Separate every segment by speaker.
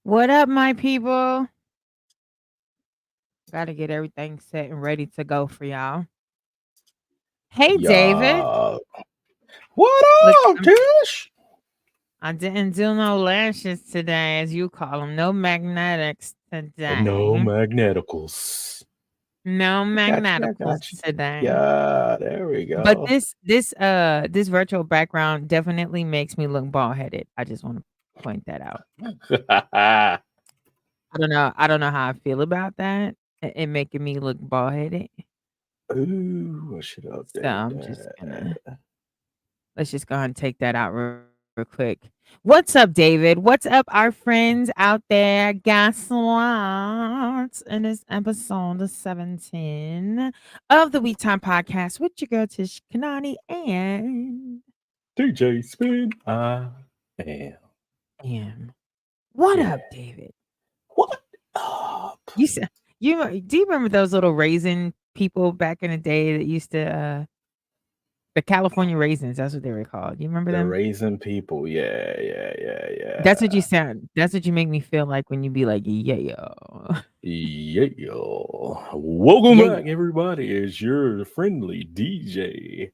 Speaker 1: What up, my people? Got to get everything set and ready to go for y'all. Hey, David.
Speaker 2: Yeah. What
Speaker 1: Look,
Speaker 2: up, Tish?
Speaker 1: I didn't do no lashes today, as you call them. No magnetics
Speaker 2: No
Speaker 1: today.
Speaker 2: magneticals.
Speaker 1: No
Speaker 2: I got you. I
Speaker 1: magneticals
Speaker 2: got you.
Speaker 1: today.
Speaker 2: Yeah, there we
Speaker 1: But
Speaker 2: go.
Speaker 1: this virtual background definitely makes me look bald headed. I just want to point that out. I don't know. I don't know how I feel about that. It making me look bald headed.
Speaker 2: Ooh, I should
Speaker 1: So
Speaker 2: update
Speaker 1: I'm just gonna
Speaker 2: that.
Speaker 1: let's just go ahead and take that out real quick. What's up, David? What's up, our friends out there? Guess what? In this episode 17 of the We Time Podcast with your girl Tish Kanani and
Speaker 2: DJ Spin. I am.
Speaker 1: am. What
Speaker 2: Yeah.
Speaker 1: up, David?
Speaker 2: What up?
Speaker 1: You said do you remember those little raisin people back in the day that used to the California raisins? That's what they were called. You remember
Speaker 2: The
Speaker 1: them?
Speaker 2: raisin people. Yeah.
Speaker 1: That's what you sound. That's what you make me feel like when you be like, yeah,
Speaker 2: Yeah. Welcome
Speaker 1: yeah.
Speaker 2: back, everybody. It's your friendly DJ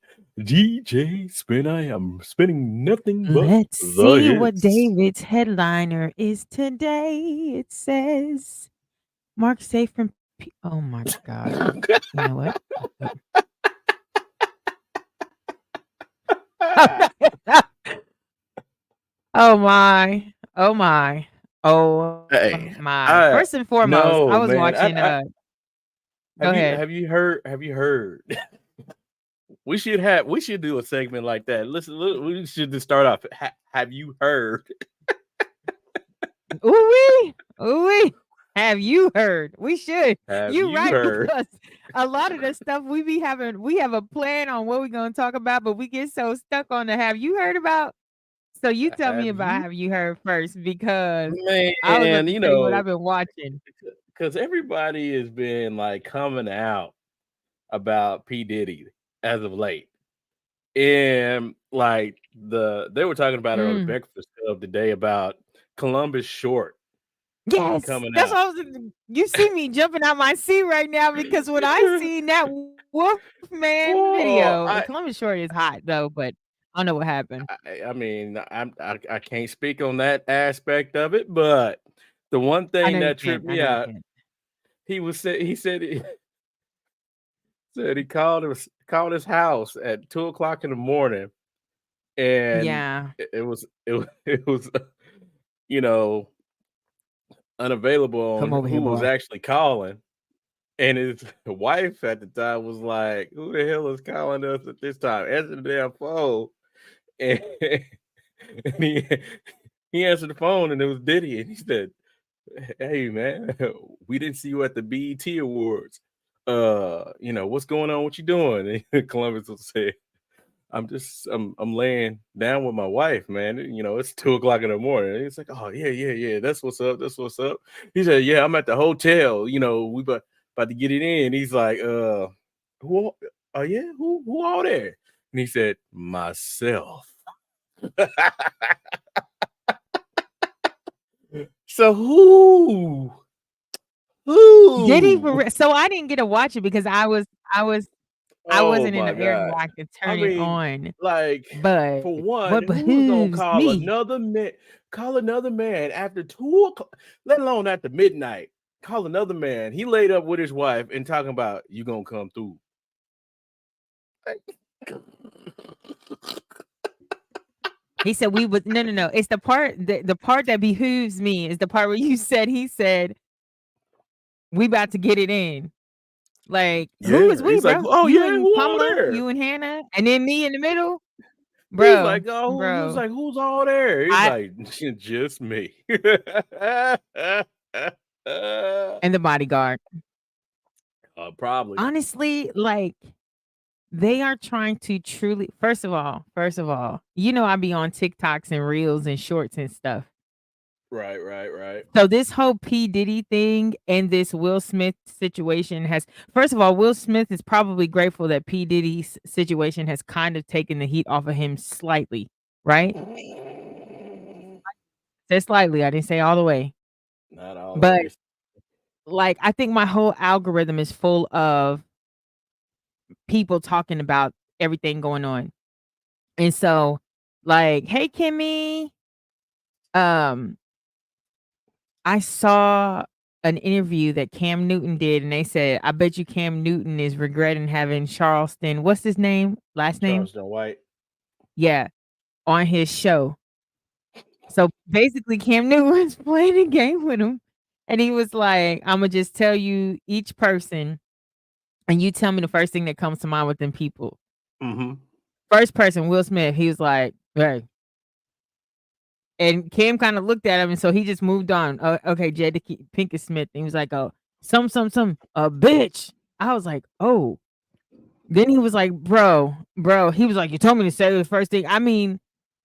Speaker 2: Spin. I am spinning nothing but
Speaker 1: Let's
Speaker 2: the
Speaker 1: see what
Speaker 2: hits.
Speaker 1: David's headliner is today. It says Mark safe from. Oh my god! You know what? Oh my! Oh my! Oh
Speaker 2: Hey,
Speaker 1: my!
Speaker 2: I
Speaker 1: First and foremost, I
Speaker 2: no
Speaker 1: was
Speaker 2: man.
Speaker 1: watching. Go ahead.
Speaker 2: Have you heard? We should do a segment like that. Listen, we should just start off. Have you heard?
Speaker 1: Ooh. Have you heard? We should.
Speaker 2: Have
Speaker 1: You
Speaker 2: you
Speaker 1: right,
Speaker 2: heard?
Speaker 1: because a lot of the stuff we be having, we have a plan on what we're gonna talk about, but we get so stuck on the have you heard about. So you tell me
Speaker 2: Have
Speaker 1: about
Speaker 2: you,
Speaker 1: have you heard first, because I was about
Speaker 2: man?
Speaker 1: to tell you what I've been watching.
Speaker 2: Because everybody has been like coming out about P Diddy as of late, and like they were talking about it on the
Speaker 1: Mm.
Speaker 2: Breakfast Club today about Columbus Short
Speaker 1: Yes,
Speaker 2: coming
Speaker 1: that's
Speaker 2: out.
Speaker 1: what I was. You see me jumping out my seat right now because when I seen that Wolfman
Speaker 2: Well,
Speaker 1: video, Columbus Short is hot though, but I don't know what happened.
Speaker 2: I mean, I can't speak on that aspect of it, but the one
Speaker 1: I
Speaker 2: thing
Speaker 1: know you
Speaker 2: that
Speaker 1: can't.
Speaker 2: tripped
Speaker 1: I
Speaker 2: me
Speaker 1: know you
Speaker 2: out,
Speaker 1: can't.
Speaker 2: he said he called his house at 2 o'clock in the morning, and
Speaker 1: Yeah.
Speaker 2: it was you know unavailable
Speaker 1: Come
Speaker 2: on
Speaker 1: over
Speaker 2: who
Speaker 1: here,
Speaker 2: was
Speaker 1: boy.
Speaker 2: actually calling, and his wife at the time was like, "Who the hell is calling us at this time? Answer the damn phone!" And, and he answered the phone, and it was Diddy, and he said, "Hey man, we didn't see you at the BET Awards. What's going on? What you doing?" And Columbus will say, I'm laying down with my wife, man. It's 2 o'clock in the morning." And he's like, "Oh yeah. That's what's up. That's what's up." He said, "Yeah, I'm at the hotel. We about to get it in." He's like, who? Oh yeah, who all there?" And he said, "Myself." So
Speaker 1: Did he for
Speaker 2: who?
Speaker 1: real? So I didn't get to watch it because I
Speaker 2: Oh
Speaker 1: wasn't in
Speaker 2: my
Speaker 1: the area
Speaker 2: god.
Speaker 1: where I could
Speaker 2: I
Speaker 1: turn it
Speaker 2: mean,
Speaker 1: on.
Speaker 2: like,
Speaker 1: But
Speaker 2: for one,
Speaker 1: what
Speaker 2: who was gonna
Speaker 1: behooves me.
Speaker 2: call another man after 2 o'clock, let alone after midnight? Call another man. He laid up with his wife and talking about you gonna come through. Like,
Speaker 1: He said we would no. It's the part that behooves me is the part where he said, we about to get it in. Like, who
Speaker 2: yeah,
Speaker 1: is we,
Speaker 2: he's like,
Speaker 1: bro?
Speaker 2: oh
Speaker 1: You
Speaker 2: yeah,
Speaker 1: and
Speaker 2: who all
Speaker 1: Kamala,
Speaker 2: there?
Speaker 1: you and Hannah, and then me in the middle?
Speaker 2: He's like,
Speaker 1: Bro,
Speaker 2: oh, he was
Speaker 1: bro.
Speaker 2: like, who's all there? He's
Speaker 1: I
Speaker 2: like, just me.
Speaker 1: and the bodyguard.
Speaker 2: Probably.
Speaker 1: Honestly, like, they are trying to truly first of all, I be on TikToks and reels and shorts and stuff.
Speaker 2: Right.
Speaker 1: So this whole P. Diddy thing and this Will Smith situation has first of all, Will Smith is probably grateful that P. Diddy's situation has kind of taken the heat off of him slightly, right? Said slightly, I didn't say all the way.
Speaker 2: Not all of
Speaker 1: But,
Speaker 2: it.
Speaker 1: like, I think my whole algorithm is full of people talking about everything going on. And so, like, "Hey, Kimmy." Um, I saw an interview that Cam Newton did, and they said, "I bet you Cam Newton is regretting having Charleston" what's his name? Last name?
Speaker 2: Charles Snow White.
Speaker 1: Yeah, on his show. So, basically, Cam Newton was playing a game with him, and he was like, "Imma just tell you each person, and you tell me the first thing that comes to mind with them people."
Speaker 2: Mhm.
Speaker 1: First person, Will Smith, he was like, "Hey." And Cam kinda looked at him, and so he just moved on. Okay, Jada Pinkett Smith, and he was like, "Oh, some, a bitch." I was like, "Oh." Then he was like, bro," he was like, "You told me to say the first thing." I mean,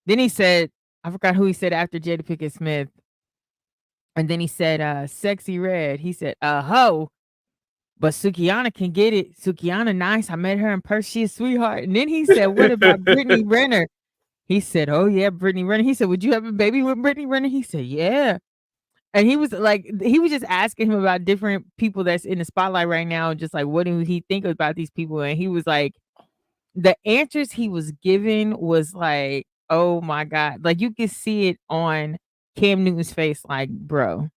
Speaker 1: then he said I forgot who he said after Jada Pinkett Smith, and then he said, "Sexy Red." He said, "Hoe, but Sukihana can get it. Sukihana nice. I met her in person. She a sweetheart." And then he said, "What about Brittany Renner?" He said, "Oh, yeah, Brittany Renner." He said, "Would you have a baby with Brittany Renner?" He said, "Yeah." And he was like he was just asking him about different people that's in the spotlight right now, just like, what do he think about these people? And he was like the answers he was giving was like, oh my god. Like, you could see it on Cam Newton's face, like, "Bro."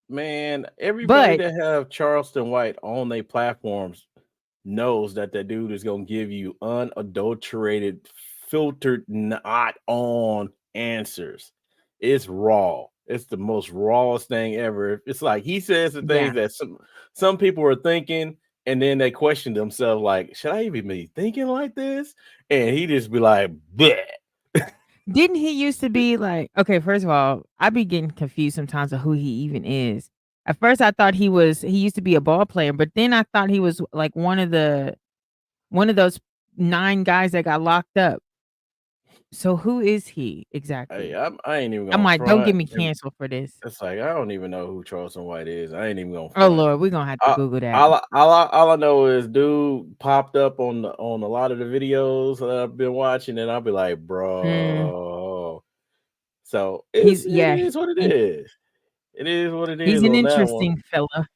Speaker 2: Man, everybody
Speaker 1: But
Speaker 2: that have Charleston White on their platforms knows that that dude is gonna give you unadulterated, filtered, not on answers. It's raw. It's the most rawest thing ever. It's like he says the things
Speaker 1: yeah.
Speaker 2: that some people are thinking, and then they question themselves, like, should I even be thinking like this? And he just be like, bleh.
Speaker 1: Didn't he used to be like okay, first of all, I be getting confused sometimes of who he even is. At first, I thought he used to be a ball player, but then I thought he was like one of those 9 guys that got locked up. So who is he
Speaker 2: Hey,
Speaker 1: exactly?
Speaker 2: I ain't even
Speaker 1: I'm
Speaker 2: gonna
Speaker 1: like, "Don't get
Speaker 2: front.
Speaker 1: me canceled for this."
Speaker 2: It's like I don't even know who Charleston White is. I ain't even gonna
Speaker 1: Oh,
Speaker 2: front.
Speaker 1: Lord, we're gonna have to
Speaker 2: I,
Speaker 1: Google that.
Speaker 2: all I know is dude popped up on a lot of the videos that I've been watching, and I'll be like,
Speaker 1: Mm,
Speaker 2: bro. So
Speaker 1: he's
Speaker 2: it
Speaker 1: yeah,
Speaker 2: is what it
Speaker 1: he
Speaker 2: is. It is what it
Speaker 1: he's
Speaker 2: is
Speaker 1: an
Speaker 2: on that one.
Speaker 1: interesting fella.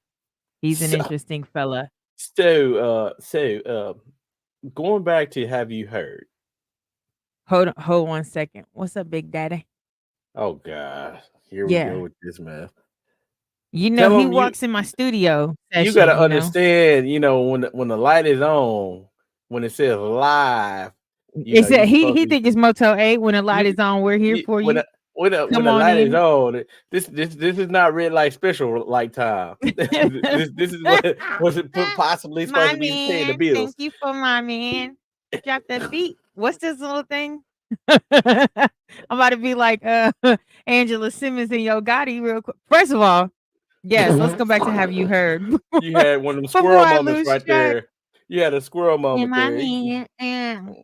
Speaker 1: He's an
Speaker 2: So
Speaker 1: interesting fella.
Speaker 2: so going back to have you heard?
Speaker 1: Hold 1 second. What's up, big daddy?
Speaker 2: Oh God, here we go
Speaker 1: Yeah.
Speaker 2: with this man.
Speaker 1: You know,
Speaker 2: Tell
Speaker 1: he
Speaker 2: him
Speaker 1: walks in my studio
Speaker 2: you
Speaker 1: session,
Speaker 2: gotta
Speaker 1: you know?
Speaker 2: understand, when the light is on, when it says live,
Speaker 1: It
Speaker 2: you're
Speaker 1: said
Speaker 2: supposed
Speaker 1: he
Speaker 2: to be
Speaker 1: think it's Motel 8 when the light
Speaker 2: you
Speaker 1: is on, we're here
Speaker 2: you
Speaker 1: for you.
Speaker 2: when
Speaker 1: Come
Speaker 2: the
Speaker 1: on
Speaker 2: light is
Speaker 1: in.
Speaker 2: on, this is not red light special light time. This is what was it possibly supposed
Speaker 1: My
Speaker 2: to be paying the
Speaker 1: man, thank
Speaker 2: bills.
Speaker 1: you for my man. Drop the beat. What's this little thing? I'm about to be like, Angela Simmons and Yo Gotti real quick. First of all, yes, let's go back to Have You Heard
Speaker 2: You had one of them
Speaker 1: before
Speaker 2: squirrel
Speaker 1: I
Speaker 2: moments
Speaker 1: lose
Speaker 2: right
Speaker 1: track.
Speaker 2: there. You had a squirrel
Speaker 1: And
Speaker 2: moment
Speaker 1: my
Speaker 2: there.
Speaker 1: man,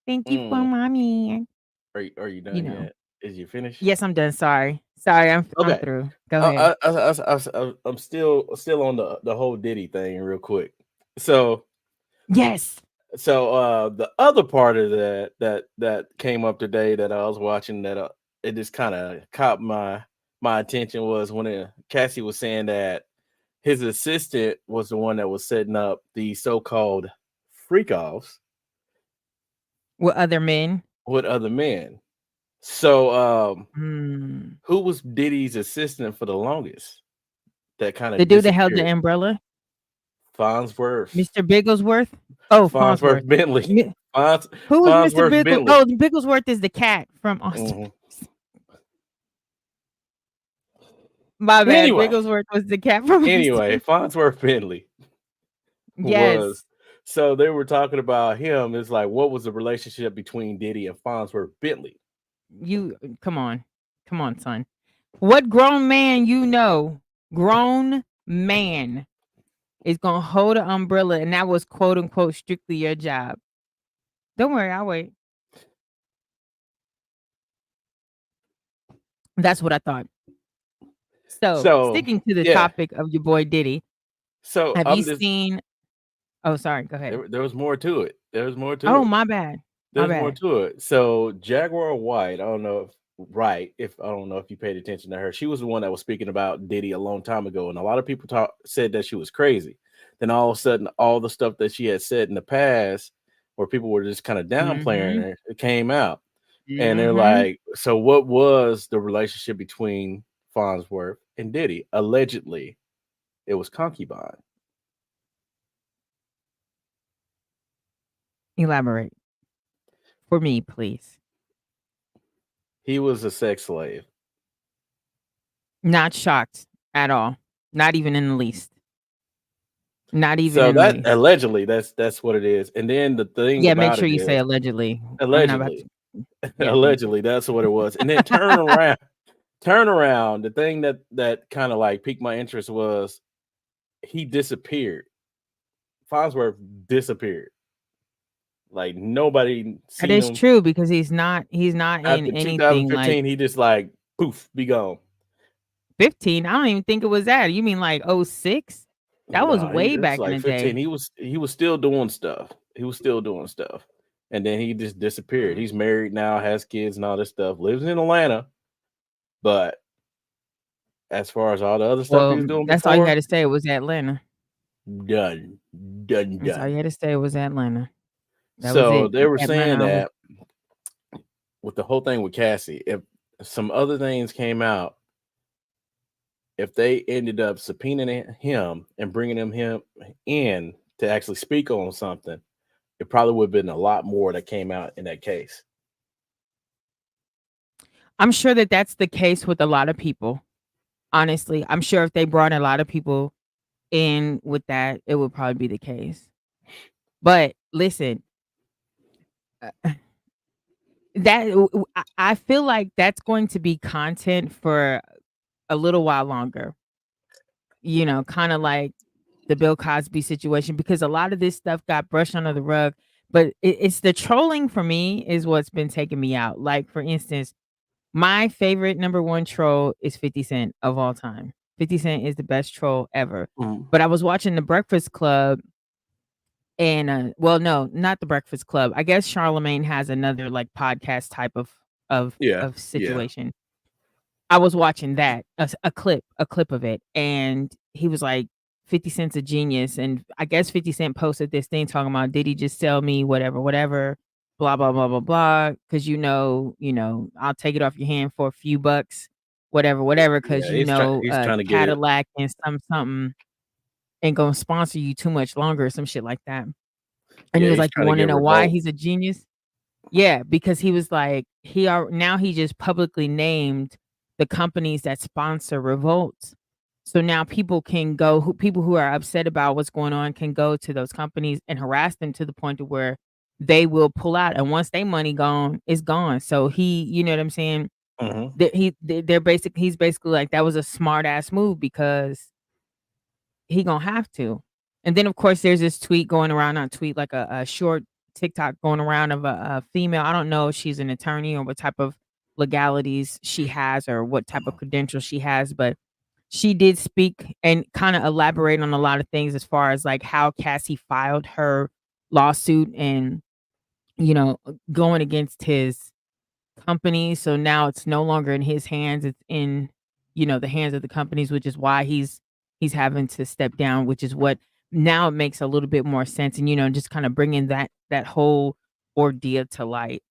Speaker 1: thank you for
Speaker 2: Mm.
Speaker 1: my man.
Speaker 2: Are you
Speaker 1: You
Speaker 2: done
Speaker 1: know.
Speaker 2: yet? Is you finished?
Speaker 1: Yes, I'm done. Sorry. Sorry, I'm
Speaker 2: Okay.
Speaker 1: through. Go ahead.
Speaker 2: I'm still on the whole Diddy thing real quick. So
Speaker 1: Yes.
Speaker 2: the other part of that came up today that I was watching that it just kind of caught my attention was when Cassie was saying that his assistant was the one that was setting up the so-called freak offs
Speaker 1: With other men.
Speaker 2: with other men. So
Speaker 1: Mm.
Speaker 2: who was Diddy's assistant for the longest that kind
Speaker 1: The
Speaker 2: of
Speaker 1: dude that held the
Speaker 2: disappeared?
Speaker 1: umbrella?
Speaker 2: Farnsworth.
Speaker 1: Mr. Bigglesworth? Oh, Farnsworth.
Speaker 2: Farnsworth Bentley.
Speaker 1: Mi
Speaker 2: Fons,
Speaker 1: Who was Mr.
Speaker 2: Farnsworth
Speaker 1: Biggle
Speaker 2: Bentley.
Speaker 1: oh, Bigglesworth is the cat from Austin
Speaker 2: Hmm.
Speaker 1: Powers. My bad.
Speaker 2: Anyway,
Speaker 1: Bigglesworth was the cat from
Speaker 2: anyway,
Speaker 1: Austin.
Speaker 2: Farnsworth Bentley was
Speaker 1: Yes.
Speaker 2: so they were talking about him. It's like, what was the relationship between Diddy and Farnsworth Bentley?
Speaker 1: You come on. Come on, son. What grown man grown man is gonna hold an umbrella and that was quote unquote strictly your job. Don't worry, I'll wait. That's what I thought. So,
Speaker 2: So
Speaker 1: sticking to the
Speaker 2: yeah,
Speaker 1: topic of your boy Diddy,
Speaker 2: so
Speaker 1: have you
Speaker 2: I'm just
Speaker 1: seen oh, sorry, go ahead.
Speaker 2: there was more to it. There was more to
Speaker 1: Oh,
Speaker 2: it.
Speaker 1: my bad. My
Speaker 2: There's more
Speaker 1: bad.
Speaker 2: to it. So Jaguar White, I don't know right. If I don't know if you paid attention to her, she was the one that was speaking about Diddy a long time ago, and a lot of people said that she was crazy. Then all of a sudden, all the stuff that she had said in the past, where people were just kind of downplaying
Speaker 1: Mhm.
Speaker 2: her, it came out, and they're
Speaker 1: Mhm.
Speaker 2: like, "So what was the relationship between Farnsworth and Diddy? Allegedly, it was concubine.
Speaker 1: Elaborate for me, please.
Speaker 2: He was a sex slave."
Speaker 1: Not shocked at all. Not even in the least. Not even
Speaker 2: So
Speaker 1: in the
Speaker 2: that
Speaker 1: least.
Speaker 2: allegedly, that's what it is. And then the thing
Speaker 1: Yeah, make
Speaker 2: about
Speaker 1: sure
Speaker 2: it
Speaker 1: you say
Speaker 2: is,
Speaker 1: allegedly. I'm not about
Speaker 2: allegedly,
Speaker 1: to. Yeah, thank you.
Speaker 2: allegedly, that's what it was. And then turn around. The thing that kind of like piqued my interest was he disappeared. Farnsworth disappeared. Like nobody
Speaker 1: That
Speaker 2: seen
Speaker 1: is
Speaker 2: him
Speaker 1: true because he's not in
Speaker 2: after
Speaker 1: anything like
Speaker 2: 2015. He just like poof, be gone.
Speaker 1: 15. I don't even think it was that. You mean like '06? That was
Speaker 2: No,
Speaker 1: way
Speaker 2: it's
Speaker 1: back in
Speaker 2: like
Speaker 1: the
Speaker 2: 15.
Speaker 1: day.
Speaker 2: He was still doing stuff. He was still doing stuff. And then he just disappeared.
Speaker 1: Mm.
Speaker 2: He's married now, has kids and all this stuff, lives in Atlanta. But as far as all the other stuff he
Speaker 1: Well,
Speaker 2: was doing
Speaker 1: that's all you had
Speaker 2: before,
Speaker 1: to say was Atlanta.
Speaker 2: done. Done
Speaker 1: That's all you
Speaker 2: done.
Speaker 1: had to say was Atlanta. That was
Speaker 2: So
Speaker 1: it.
Speaker 2: they were saying
Speaker 1: Atlanta, I was
Speaker 2: that with the whole thing with Cassie, if some other things came out, if they ended up subpoenaing him and bringing him in to actually speak on something, it probably would have been a lot more that came out in that case.
Speaker 1: I'm sure that that's the case with a lot of people. Honestly, I'm sure if they brought a lot of people in with that, it would probably be the case. But listen, uh, that I feel like that's going to be content for a little while longer. Kind of like the Bill Cosby situation because a lot of this stuff got brushed under the rug. But it's the trolling for me is what's been taking me out. Like for instance, my favorite number one troll is 50 Cent of all time. 50 Cent is the best troll ever.
Speaker 2: Mhm.
Speaker 1: But I was watching The Breakfast Club and, well, no, not The Breakfast Club. I guess Charlemagne has another, like, podcast type of
Speaker 2: Yeah,
Speaker 1: of
Speaker 2: yeah.
Speaker 1: situation. I was watching that, a clip of it, and he was like, "50 Cent's a genius," and I guess 50 Cent posted this thing talking about, "Did he just sell me whatever, whatever, blah, blah, blah, blah, blah, because I'll take it off your hand for a few bucks, whatever, whatever, because
Speaker 2: Yeah, he's trying to get it.
Speaker 1: Cadillac and something ain't gonna sponsor you too much longer," or some shit like that. And he
Speaker 2: Yeah,
Speaker 1: was
Speaker 2: he's
Speaker 1: like, "You
Speaker 2: trying to
Speaker 1: wanna
Speaker 2: get
Speaker 1: know why
Speaker 2: revolt.
Speaker 1: he's a genius?" Yeah, because he was like, now he just publicly named the companies that sponsor revolts. So now people who are upset about what's going on can go to those companies and harass them to the point to where they will pull out. And once they money gone, it's gone. So you know what I'm saying?
Speaker 2: Mhm.
Speaker 1: He's basically like that was a smart ass move because he gonna have to. And then, of course, there's this tweet going around, not tweet, like a short TikTok going around of a female. I don't know if she's an attorney or what type of legalities she has or what type of credentials she has, but she did speak and kind of elaborate on a lot of things as far as like how Cassie filed her lawsuit and, going against his company, so now it's no longer in his hands, it's in, the hands of the companies, which is why he's having to step down, which is what now it makes a little bit more sense and, just kinda bringing that whole ordeal to light.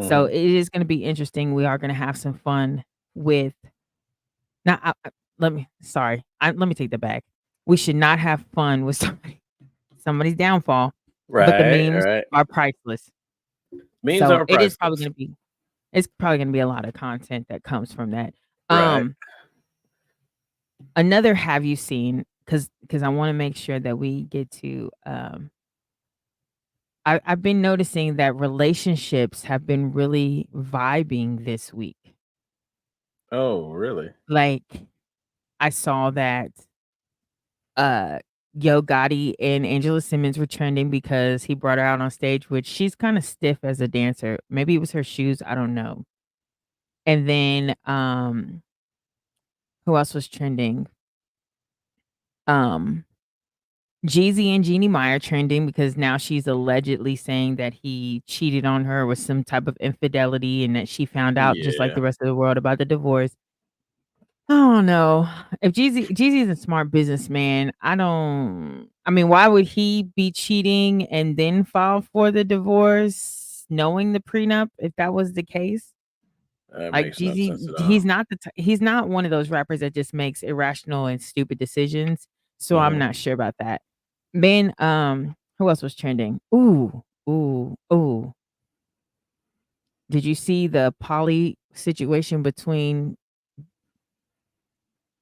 Speaker 1: So
Speaker 2: Mhm.
Speaker 1: it is gonna be interesting, we are gonna have some fun with now let me sorry, let me take that back. We should not have fun with somebody's downfall, but the
Speaker 2: Right,
Speaker 1: memes
Speaker 2: right.
Speaker 1: are priceless.
Speaker 2: Memes
Speaker 1: So
Speaker 2: are
Speaker 1: it is probably
Speaker 2: priceless.
Speaker 1: gonna be it's probably gonna be a lot of content that comes from that.
Speaker 2: Right.
Speaker 1: Um, Another have you seen? Because I wanna make sure that we get to, I've been noticing that relationships have been really vibing this week.
Speaker 2: Oh, really?
Speaker 1: Like, I saw that, uh, Yo Gotti and Angela Simmons were trending because he brought her out on stage, which she's kinda stiff as a dancer. Maybe it was her shoes, I don't know. And then, who else was trending? Um Jeezy and Jeannie Meyer trending because now she's allegedly saying that he cheated on her with some type of infidelity and that she found out just like
Speaker 2: Yeah,
Speaker 1: the rest of the world about the divorce. I don't know. If Jeezy is a smart businessman, I mean, why would he be cheating and then file for the divorce knowing the prenup if that was the case?
Speaker 2: that
Speaker 1: Like
Speaker 2: makes no
Speaker 1: Jeezy,
Speaker 2: sense at all.
Speaker 1: he's not one of those rappers that just makes irrational and stupid decisions. So I'm
Speaker 2: Mhm.
Speaker 1: not sure about that. Then who else was trending? Ooh, ooh, ooh. Did you see the Polly situation between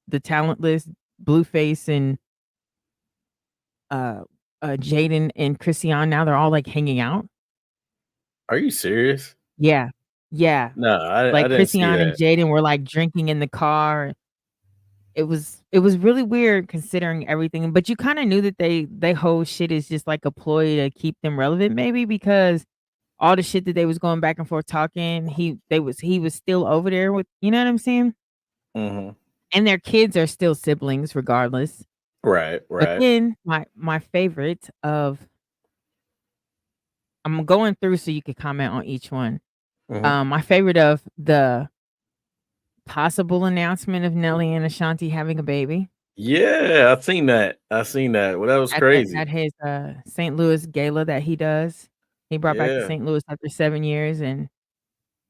Speaker 1: the talentless Blueface and uh Jaden and Chrisean? Now they're all like hanging out.
Speaker 2: Are you serious?
Speaker 1: Yeah. Yeah.
Speaker 2: No, I
Speaker 1: Like
Speaker 2: didn't see
Speaker 1: Chrisean and
Speaker 2: that.
Speaker 1: Jaden were like drinking in the car. It was really weird considering everything, but you kinda knew that they whole shit is just like a ploy to keep them relevant maybe because all the shit that they was going back and forth talking, he was still over there with, you know what I'm saying?
Speaker 2: Mhm.
Speaker 1: And their kids are still siblings regardless.
Speaker 2: Right,
Speaker 1: But
Speaker 2: right.
Speaker 1: then my favorite of I'm going through so you could comment on each one.
Speaker 2: Mhm.
Speaker 1: My favorite of the possible announcement of Nelly and Ashanti having a baby
Speaker 2: Yeah, I seen that. I seen that. Well, that was
Speaker 1: at
Speaker 2: crazy.
Speaker 1: his, St. Louis gala that he does. He brought back to
Speaker 2: Yeah.
Speaker 1: St. Louis after 7 years, and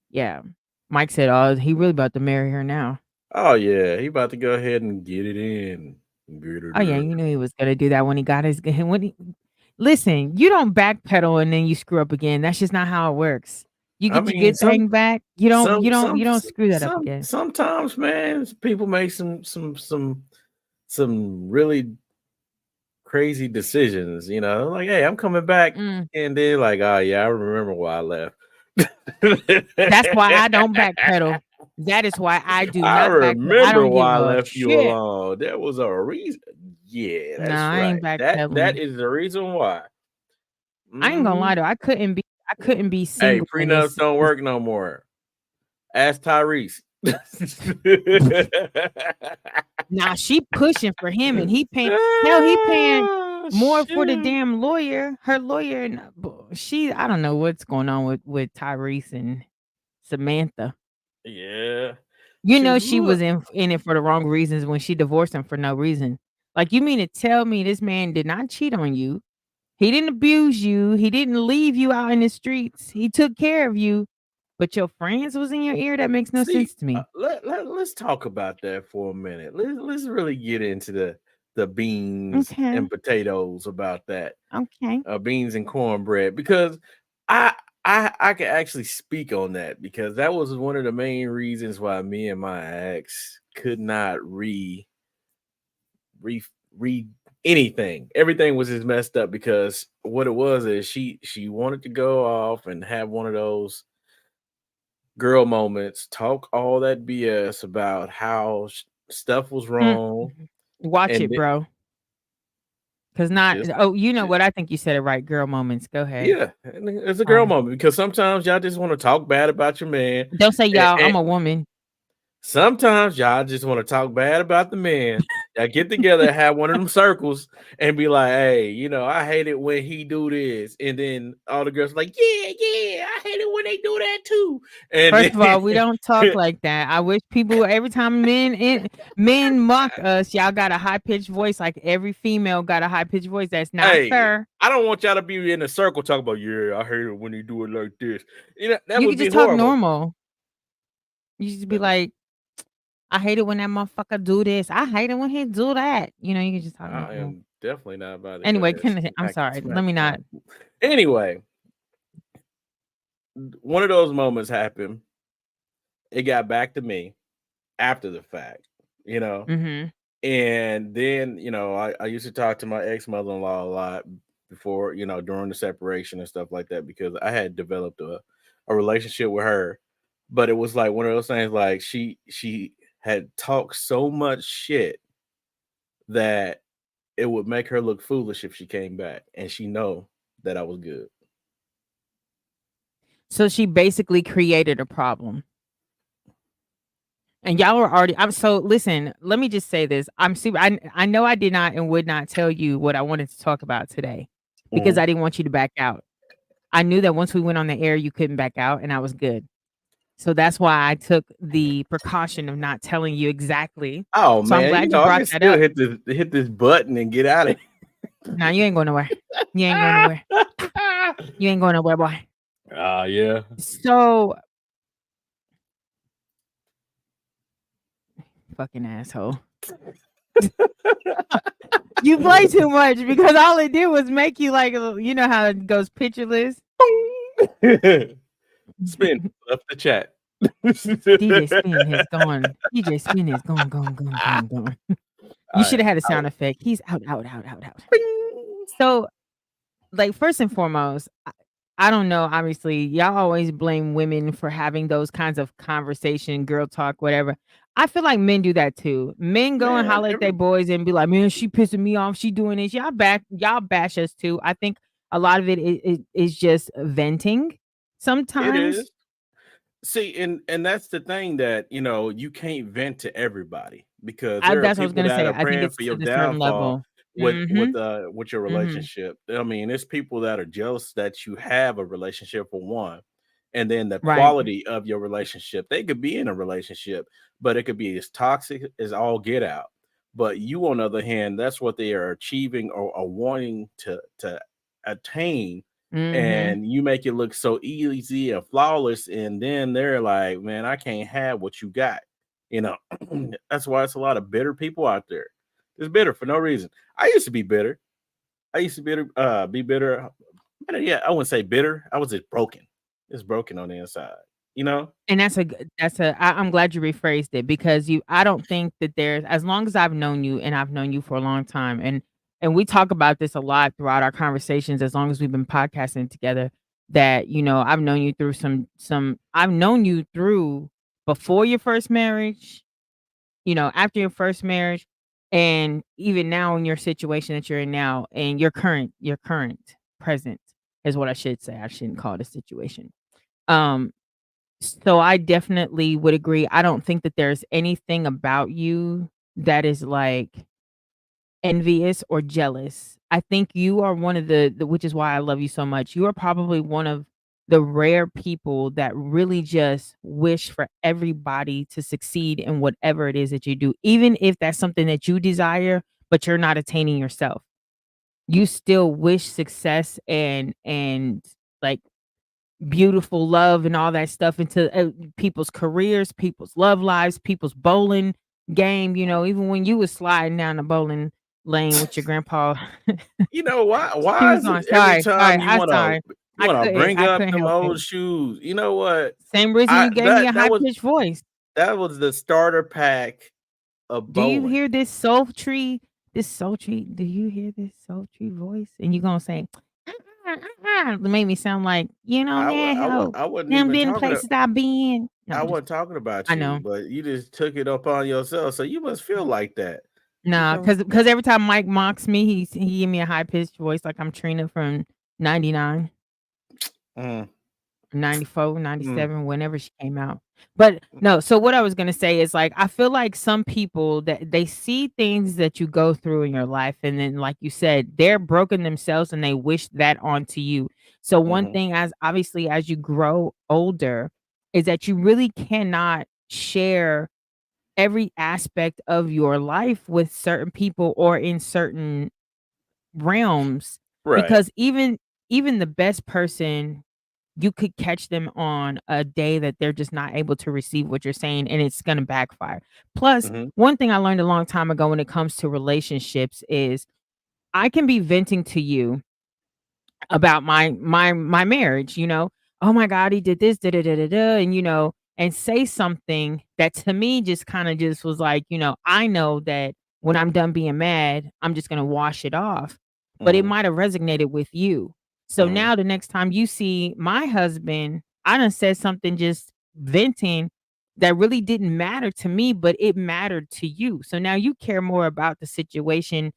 Speaker 1: yeah, Mike said, "Oh, he really about to marry her now."
Speaker 2: Oh, yeah, he about to go ahead and get it in. Get it
Speaker 1: Oh, yeah,
Speaker 2: in.
Speaker 1: you knew he was gonna do that when he got his when he listen, you don't backpedal and then you screw up again. That's just not how it works. You
Speaker 2: I
Speaker 1: get your
Speaker 2: mean,
Speaker 1: good thing back, you don't screw that up again.
Speaker 2: sometimes, man, people make some really crazy decisions, like, "Hey, I'm coming back,"
Speaker 1: Mm.
Speaker 2: and then like, "Oh, yeah, I remember why I left."
Speaker 1: That's why I don't backpedal. That is why I do
Speaker 2: I
Speaker 1: not backpedal. I
Speaker 2: remember
Speaker 1: don't give
Speaker 2: why I
Speaker 1: a
Speaker 2: left you
Speaker 1: shit.
Speaker 2: alone. There was a reason. Yeah,
Speaker 1: No,
Speaker 2: that's
Speaker 1: I
Speaker 2: right.
Speaker 1: ain't
Speaker 2: That
Speaker 1: backpedaling.
Speaker 2: is the reason why.
Speaker 1: I ain't gonna lie
Speaker 2: Mhm.
Speaker 1: though, I couldn't be
Speaker 2: Hey,
Speaker 1: single in
Speaker 2: prenups don't
Speaker 1: this
Speaker 2: work no more. Ask Tyrese.
Speaker 1: Now she pushing for him and he paying
Speaker 2: Ah,
Speaker 1: more for the
Speaker 2: shoot.
Speaker 1: damn lawyer. Her lawyer and she I don't know what's going on with Tyrese and Samantha.
Speaker 2: Yeah.
Speaker 1: You
Speaker 2: Shoot,
Speaker 1: know she was
Speaker 2: look.
Speaker 1: in it for the wrong reasons when she divorced him for no reason. Like you mean to tell me this man did not cheat on you? He didn't abuse you. He didn't leave you out in the streets. He took care of you, but your friends was in your ear? That makes no
Speaker 2: See,
Speaker 1: sense to me.
Speaker 2: let's talk about that for a minute. Let's really get into the beans
Speaker 1: Okay.
Speaker 2: and potatoes about that.
Speaker 1: Okay.
Speaker 2: Beans and cornbread because I I can actually speak on that because that was one of the main reasons why me and my ex could not re read anything. Everything was just messed up because what it was is she wanted to go off and have one of those girl moments, talk all that BS about how stuff was
Speaker 1: Mm.
Speaker 2: wrong,
Speaker 1: Watch
Speaker 2: and
Speaker 1: it, bro. 'Cause not
Speaker 2: just,
Speaker 1: oh, you know
Speaker 2: just
Speaker 1: what? I think you said it right, girl moments. Go ahead.
Speaker 2: yeah, and it's a girl
Speaker 1: Alright.
Speaker 2: moment because sometimes y'all just want to talk bad about your man,
Speaker 1: Don't say y'all,
Speaker 2: and
Speaker 1: I'm a woman.
Speaker 2: sometimes y'all just want to talk bad about the man. Y'all get together and have one of them circles and be like, "Hey, I hate it when he do this," and then all the girls like, "Yeah, yeah, I hate it when they do that too." And
Speaker 1: First of all, we don't talk
Speaker 2: then,
Speaker 1: like that. I wish people every time men mock us, y'all got a high pitched voice like every female got a high pitched voice. That's not
Speaker 2: hey,
Speaker 1: fair.
Speaker 2: I don't want y'all to be in a circle talking about, "Yeah, I hate it when they do it like this." That
Speaker 1: You
Speaker 2: would
Speaker 1: could
Speaker 2: be
Speaker 1: just talk
Speaker 2: horrible.
Speaker 1: normal. You just be
Speaker 2: Let me.
Speaker 1: like, "I hate it when that motherfucker do this. I hate it when he do that." You can just talk
Speaker 2: I
Speaker 1: normal.
Speaker 2: am definitely not about to go
Speaker 1: Anyway,
Speaker 2: ahead and
Speaker 1: I'm sorry. Let
Speaker 2: smack
Speaker 1: me
Speaker 2: my.
Speaker 1: not
Speaker 2: Anyway, one of those moments happened. It got back to me after the fact, you know.
Speaker 1: Mhm.
Speaker 2: And then, I used to talk to my ex mother in law a lot before, during the separation and stuff like that, because I had developed a relationship with her. But it was like one of those things like she had talked so much shit that it would make her look foolish if she came back and she know that I was good.
Speaker 1: So she basically created a problem. And y'all were already I'm so listen, let me just say this. I know I did not and would not tell you what I wanted to talk about today because
Speaker 2: Mhm.
Speaker 1: I didn't want you to back out. I knew that once we went on the air, you couldn't back out, and I was good. So that's why I took the precaution of not telling you exactly.
Speaker 2: Oh
Speaker 1: So I'm
Speaker 2: man,
Speaker 1: glad you
Speaker 2: I
Speaker 1: brought
Speaker 2: can
Speaker 1: that
Speaker 2: still
Speaker 1: up.
Speaker 2: hit this button and get out of
Speaker 1: Now you ain't going nowhere. You ain't going nowhere.
Speaker 2: here.
Speaker 1: You ain't going nowhere, boy.
Speaker 2: Ah, yeah.
Speaker 1: So fucking asshole. You play too much because all it did was make you like you know how it goes pictureless.
Speaker 2: Spin left the chat.
Speaker 1: DJ Spin has gone. DJ Spin is gone, gone, gone, gone, gone. You should
Speaker 2: Alright,
Speaker 1: have had a sound
Speaker 2: out.
Speaker 1: effect. He's out, out, out, out, out.
Speaker 2: Bing.
Speaker 1: So, like, first and foremost, I don't know. Obviously, y'all always blame women for having those kinds of conversation, girl talk, whatever. I feel like men do that too. Men go and
Speaker 2: Man,
Speaker 1: holler at their
Speaker 2: every
Speaker 1: boys and be like, "Man, she pissing me off. She doing this." Y'all bash us too. I think a lot of it is just venting.
Speaker 2: it
Speaker 1: Sometimes
Speaker 2: is. See, and that's the thing that, you can't vent to everybody because there are
Speaker 1: that's what I was
Speaker 2: people
Speaker 1: gonna
Speaker 2: that
Speaker 1: say.
Speaker 2: are
Speaker 1: I think
Speaker 2: praying
Speaker 1: it's
Speaker 2: for
Speaker 1: to
Speaker 2: your
Speaker 1: the certain
Speaker 2: downfall
Speaker 1: level.
Speaker 2: with
Speaker 1: Mhm.
Speaker 2: with your
Speaker 1: Mhm.
Speaker 2: relationship. I mean, there's people that are jealous that you have a relationship for one, and then the
Speaker 1: Right.
Speaker 2: quality of your relationship. They could be in a relationship, but it could be as toxic as all get out. But you, on the other hand, that's what they are achieving or wanting to attain,
Speaker 1: Mhm.
Speaker 2: and you make it look so easy and flawless, and then they're like, man, I can't have what you got, you know. That's why it's a lot of bitter people out there. It's bitter for no reason. I used to be bitter. I used to be bitter. Yeah, I wouldn't say bitter. I was just broken. It's broken on the inside, you know.
Speaker 1: And I'm glad you rephrased it because I don't think that there's as long as I've known you and I've known you for a long time and we talk about this a lot throughout our conversations as long as we've been podcasting together that, I've known you through I've known you through before your first marriage, after your first marriage, and even now in your situation that you're in now and your current present is what I should say. I shouldn't call it a situation. Um, so I definitely would agree. I don't think that there's anything about you that is like envious or jealous. I think you are one of the which is why I love you so much. You are probably one of the rare people that really just wish for everybody to succeed in whatever it is that you do, even if that's something that you desire, but you're not attaining yourself. You still wish success and like beautiful love and all that stuff into, people's careers, people's love lives, people's bowling game, even when you was sliding down the bowling lane with your grandpa.
Speaker 2: You know why?
Speaker 1: He
Speaker 2: Why
Speaker 1: was
Speaker 2: is it
Speaker 1: going,
Speaker 2: every
Speaker 1: "Sorry, sorry,
Speaker 2: time
Speaker 1: I'm sorry.
Speaker 2: you wanna bring
Speaker 1: I
Speaker 2: up
Speaker 1: couldn't
Speaker 2: them
Speaker 1: help
Speaker 2: old
Speaker 1: it."
Speaker 2: shoes? You know what?
Speaker 1: Same reason
Speaker 2: I
Speaker 1: you gave me a
Speaker 2: that
Speaker 1: high
Speaker 2: was
Speaker 1: pitched voice.
Speaker 2: that was the starter pack of
Speaker 1: Do you
Speaker 2: bowling.
Speaker 1: hear do you hear this sultry voice? And you gonna say, It made me sound like, that hoe.
Speaker 2: I wasn't
Speaker 1: Them
Speaker 2: even
Speaker 1: been
Speaker 2: talking
Speaker 1: places I've been. No,
Speaker 2: I
Speaker 1: I'm just
Speaker 2: wasn't talking about
Speaker 1: I
Speaker 2: you,
Speaker 1: know.
Speaker 2: but you just took it upon yourself, so you must feel like that. You
Speaker 1: Nah,
Speaker 2: feel
Speaker 1: cause every time Mike mocks me, he give me a high pitched voice like I'm Trina from 99,
Speaker 2: mm,
Speaker 1: 94,
Speaker 2: mm,
Speaker 1: 97, whenever she came out. But no, so what I was gonna say is like I feel like some people that they see things that you go through in your life, and then like you said, they're broken themselves and they wish that onto you. So one
Speaker 2: mhm.
Speaker 1: thing as obviously as you grow older is that you really cannot share every aspect of your life with certain people or in certain realms
Speaker 2: Right.
Speaker 1: because even the best person, you could catch them on a day that they're just not able to receive what you're saying and it's going to backfire. Plus,
Speaker 2: Mhm.
Speaker 1: one thing I learned a long time ago when it comes to relationships is I can be venting to you about my marriage, "Oh my god, he did this, da da da da da," and, and say something that to me just kinda just was like, I know that when I'm done being mad, I'm just gonna wash it off, but it
Speaker 2: Mhm.
Speaker 1: might have resonated with you. So
Speaker 2: Mhm.
Speaker 1: now the next time you see my husband, I done said something just venting that really didn't matter to me, but it mattered to you. So now you care more about the situation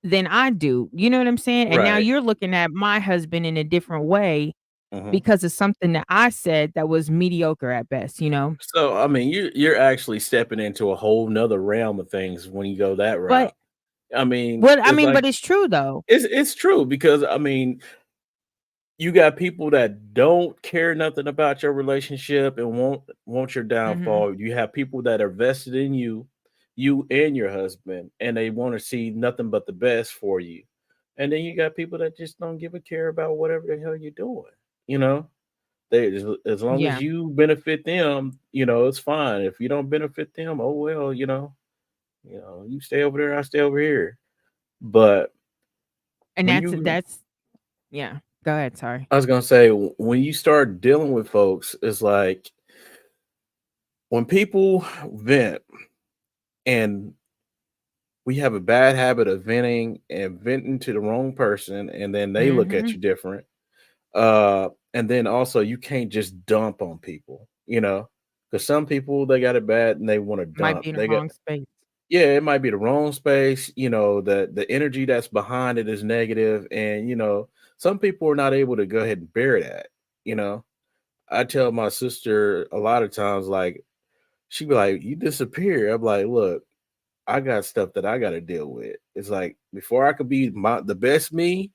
Speaker 1: than I do, you know what I'm saying? And now
Speaker 2: Right.
Speaker 1: you're looking at my husband in a different way,
Speaker 2: Mhm.
Speaker 1: because of something that I said that was mediocre at best, you know?
Speaker 2: So, I mean, you're actually stepping into a whole 'nother realm of things when you go that
Speaker 1: But
Speaker 2: route. I mean,
Speaker 1: what I
Speaker 2: it's
Speaker 1: mean,
Speaker 2: like
Speaker 1: but it's true though.
Speaker 2: it's true because, I mean, you got people that don't care nothing about your relationship and want your
Speaker 1: Mhm.
Speaker 2: downfall. You have people that are vested in you, you and your husband, and they wanna see nothing but the best for you. And then you got people that just don't give a care about whatever the hell you're doing, you know? They as long as
Speaker 1: Yeah.
Speaker 2: you benefit them, it's fine. If you don't benefit them, oh well, you stay over there, I stay over here. But
Speaker 1: And
Speaker 2: when
Speaker 1: that's
Speaker 2: you
Speaker 1: that's yeah. Go ahead, sorry.
Speaker 2: I was gonna say when you start dealing with folks, it's like when people vent and we have a bad habit of venting to the wrong person and then they look at
Speaker 1: Mhm.
Speaker 2: you different. And then also you can't just dump on people, because some people they got it bad and they want to
Speaker 1: Might
Speaker 2: dump.
Speaker 1: be in the
Speaker 2: They got
Speaker 1: wrong space.
Speaker 2: Yeah, it might be the wrong space. The energy that's behind it is negative, and some people are not able to go ahead and bear that. You know, I tell my sister a lot of times, like she be like, "You disappear." I'm like, "Look, I got stuff that I got to deal with. It's like before I could be the best me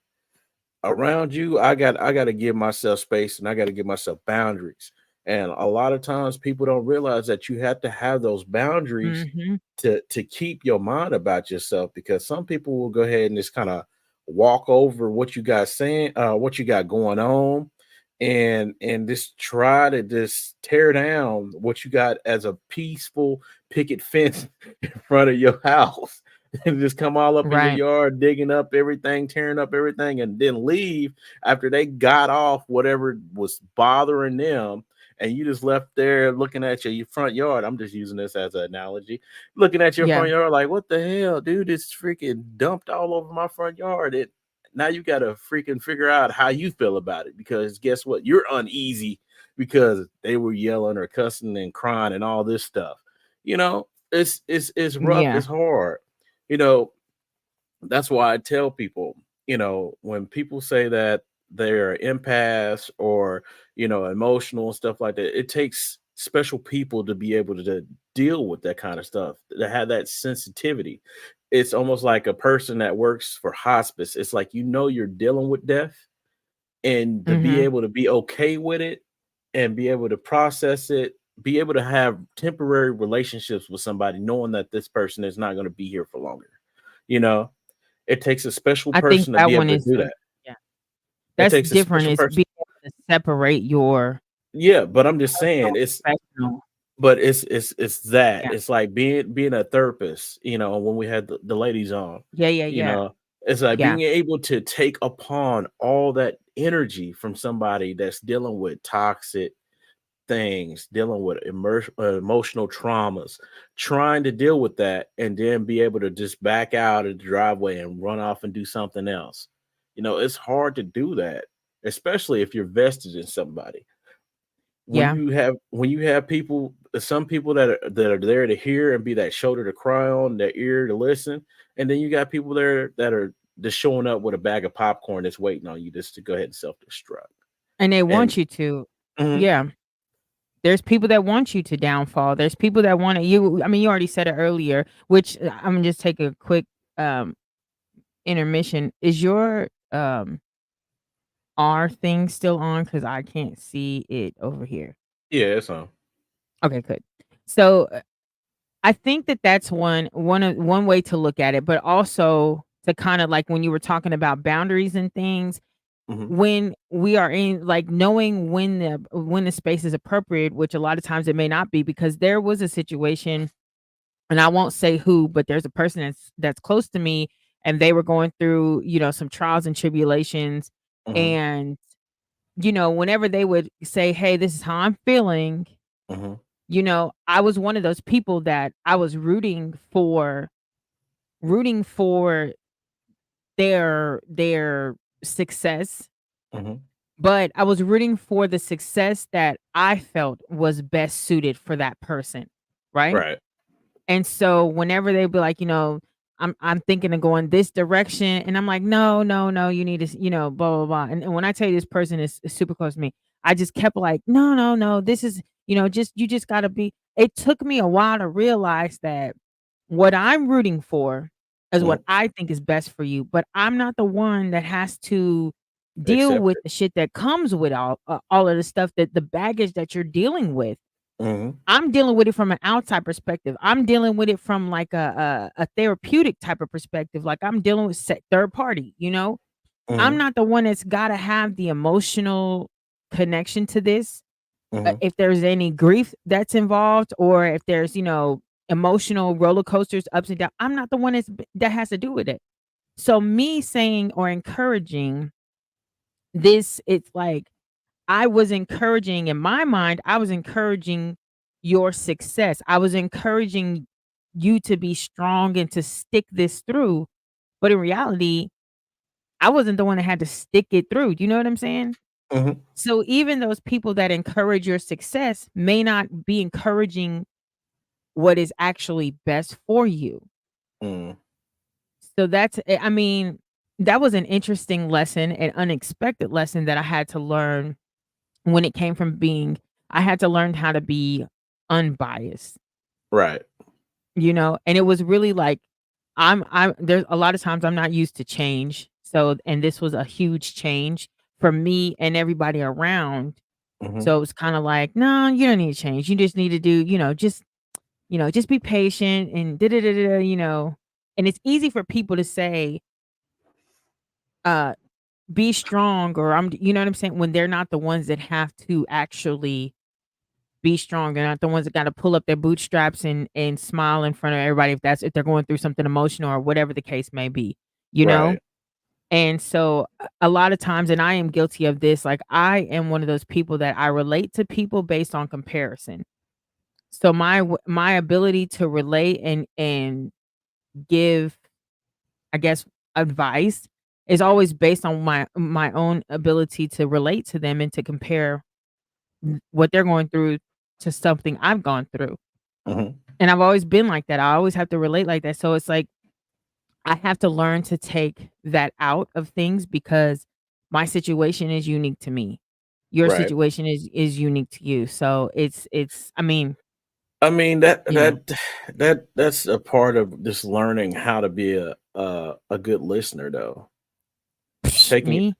Speaker 2: around you, I got to give myself space and I got to give myself boundaries." And a lot of times people don't realize that you have to have those boundaries
Speaker 1: Mhm.
Speaker 2: to keep your mind about yourself, because some people will go ahead and just kind of walk over what you got saying, what you got going on, and just try to just tear down what you got as a peaceful picket fence in front of your house, and just come all up in your
Speaker 1: Right.
Speaker 2: yard, digging up everything, tearing up everything, and then leave after they got off whatever was bothering them. And you just left there looking at your front yard. I'm just using this as an analogy, looking at your
Speaker 1: Yeah.
Speaker 2: front yard like, what the hell, dude? It's freaking dumped all over my front yard. Now you got to freaking figure out how you feel about it, because guess what? You're uneasy because they were yelling or cussing and crying and all this stuff. It's rough.
Speaker 1: Yeah.
Speaker 2: It's hard. You know, that's why I tell people, when people say that they're empaths or, emotional and stuff like that, it takes special people to be able to deal with that kind of stuff, to have that sensitivity. It's almost like a person that works for hospice. It's like, you're dealing with death, and to be
Speaker 1: Mhm.
Speaker 2: able to be okay with it and be able to process it, be able to have temporary relationships with somebody, knowing that this person is not going to be here for longer. You know, it takes a special
Speaker 1: I think
Speaker 2: person to
Speaker 1: that
Speaker 2: be able
Speaker 1: one
Speaker 2: to
Speaker 1: is
Speaker 2: do that.
Speaker 1: yeah.
Speaker 2: It
Speaker 1: That's
Speaker 2: takes a
Speaker 1: different
Speaker 2: special
Speaker 1: is
Speaker 2: person.
Speaker 1: being able to separate your
Speaker 2: Yeah, but I'm just saying
Speaker 1: personal
Speaker 2: it's
Speaker 1: professional.
Speaker 2: but it's that.
Speaker 1: Yeah.
Speaker 2: It's like being a therapist, when we had the ladies on,
Speaker 1: Yeah, yeah,
Speaker 2: you
Speaker 1: yeah.
Speaker 2: know, it's like
Speaker 1: Yeah.
Speaker 2: being able to take upon all that energy from somebody that's dealing with toxic things, dealing with emotional traumas, trying to deal with that, and then be able to just back out of the driveway and run off and do something else. It's hard to do that, especially if you're vested in somebody.
Speaker 1: Yeah.
Speaker 2: When you have people, some people that are there to hear and be that shoulder to cry on, their ear to listen, and then you got people there that are just showing up with a bag of popcorn that's waiting on you just to go ahead and self destruct.
Speaker 1: And they
Speaker 2: And
Speaker 1: want you to.
Speaker 2: mhm,
Speaker 1: Yeah. There's people that want you to downfall. There's people that want you I mean, you already said it earlier, which I'm gonna just take a quick, intermission. Is your, R thing still on? Because I can't see it over here.
Speaker 2: yeah, it's on.
Speaker 1: Okay, good. So, I think that that's one way to look at it, but also to kinda like when you were talking about boundaries and things,
Speaker 2: Hmm.
Speaker 1: when we are in like knowing when the space is appropriate, which a lot of times it may not be, because there was a situation, and I won't say who, but there's a person that's close to me, and they were going through, some trials and tribulations,
Speaker 2: Hmm.
Speaker 1: and, whenever they would say, "Hey, this is how I'm feeling,"
Speaker 2: Hmm.
Speaker 1: I was one of those people that I was rooting for their success,
Speaker 2: Hmm.
Speaker 1: but I was rooting for the success that I felt was best suited for that person, right?
Speaker 2: Right.
Speaker 1: And so whenever they'd be like, I'm thinking of going this direction, and I'm like, "No, no, no, you need to, blah, blah, blah." And when I tell you this person is super close to me, I just kept like, "No, no, no, this is, just you just gotta be." It took me a while to realize that what I'm rooting for is what
Speaker 2: Mhm.
Speaker 1: I think is best for you, but I'm not the one that has to deal
Speaker 2: Accept
Speaker 1: with
Speaker 2: it.
Speaker 1: the shit that comes with all of the stuff, that the baggage that you're dealing with.
Speaker 2: Mhm.
Speaker 1: I'm dealing with it from an outside perspective. I'm dealing with it from like a therapeutic type of perspective. Like I'm dealing with third party, I'm
Speaker 2: Mhm.
Speaker 1: not the one that's got to have the emotional connection to this.
Speaker 2: Mhm.
Speaker 1: If there's any grief that's involved, or if there's, emotional roller coasters, ups and downs, I'm not the one that has to do with it. So me saying or encouraging this, it's like I was encouraging in my mind, I was encouraging your success. I was encouraging you to be strong and to stick this through. But in reality, I wasn't the one that had to stick it through. Do you know what I'm saying?
Speaker 2: Mhm.
Speaker 1: So even those people that encourage your success may not be encouraging what is actually best for you.
Speaker 2: Mhm.
Speaker 1: So I mean, that was an interesting lesson, an unexpected lesson that I had to learn when it came from being I had to learn how to be unbiased,
Speaker 2: Right.
Speaker 1: and it was really like I'm there's a lot of times I'm not used to change. So, and this was a huge change for me and everybody around.
Speaker 2: Mhm.
Speaker 1: So it was kind of like, no, you don't need to change. You just need to do, just be patient and da da da da. And it's easy for people to say, uh, be strong, or you know what I'm saying, when they're not the ones that have to actually be strong. They're not the ones that gotta pull up their bootstraps and smile in front of everybody if they're going through something emotional or whatever the case may be, you know?
Speaker 2: Right.
Speaker 1: And so a lot of times, and I am guilty of this, like I am one of those people that I relate to people based on comparison. So my ability to relate and give, I guess, advice is always based on my own ability to relate to them and to compare what they're going through to something I've gone through.
Speaker 2: Mhm.
Speaker 1: And I've always been like that. I always have to relate like that. So it's like I have to learn to take that out of things because my situation is unique to me. Your
Speaker 2: Right.
Speaker 1: situation is unique to you. So it's I mean,
Speaker 2: I mean
Speaker 1: you know,
Speaker 2: that's a part of just learning how to be a good listener though. Taking
Speaker 1: me.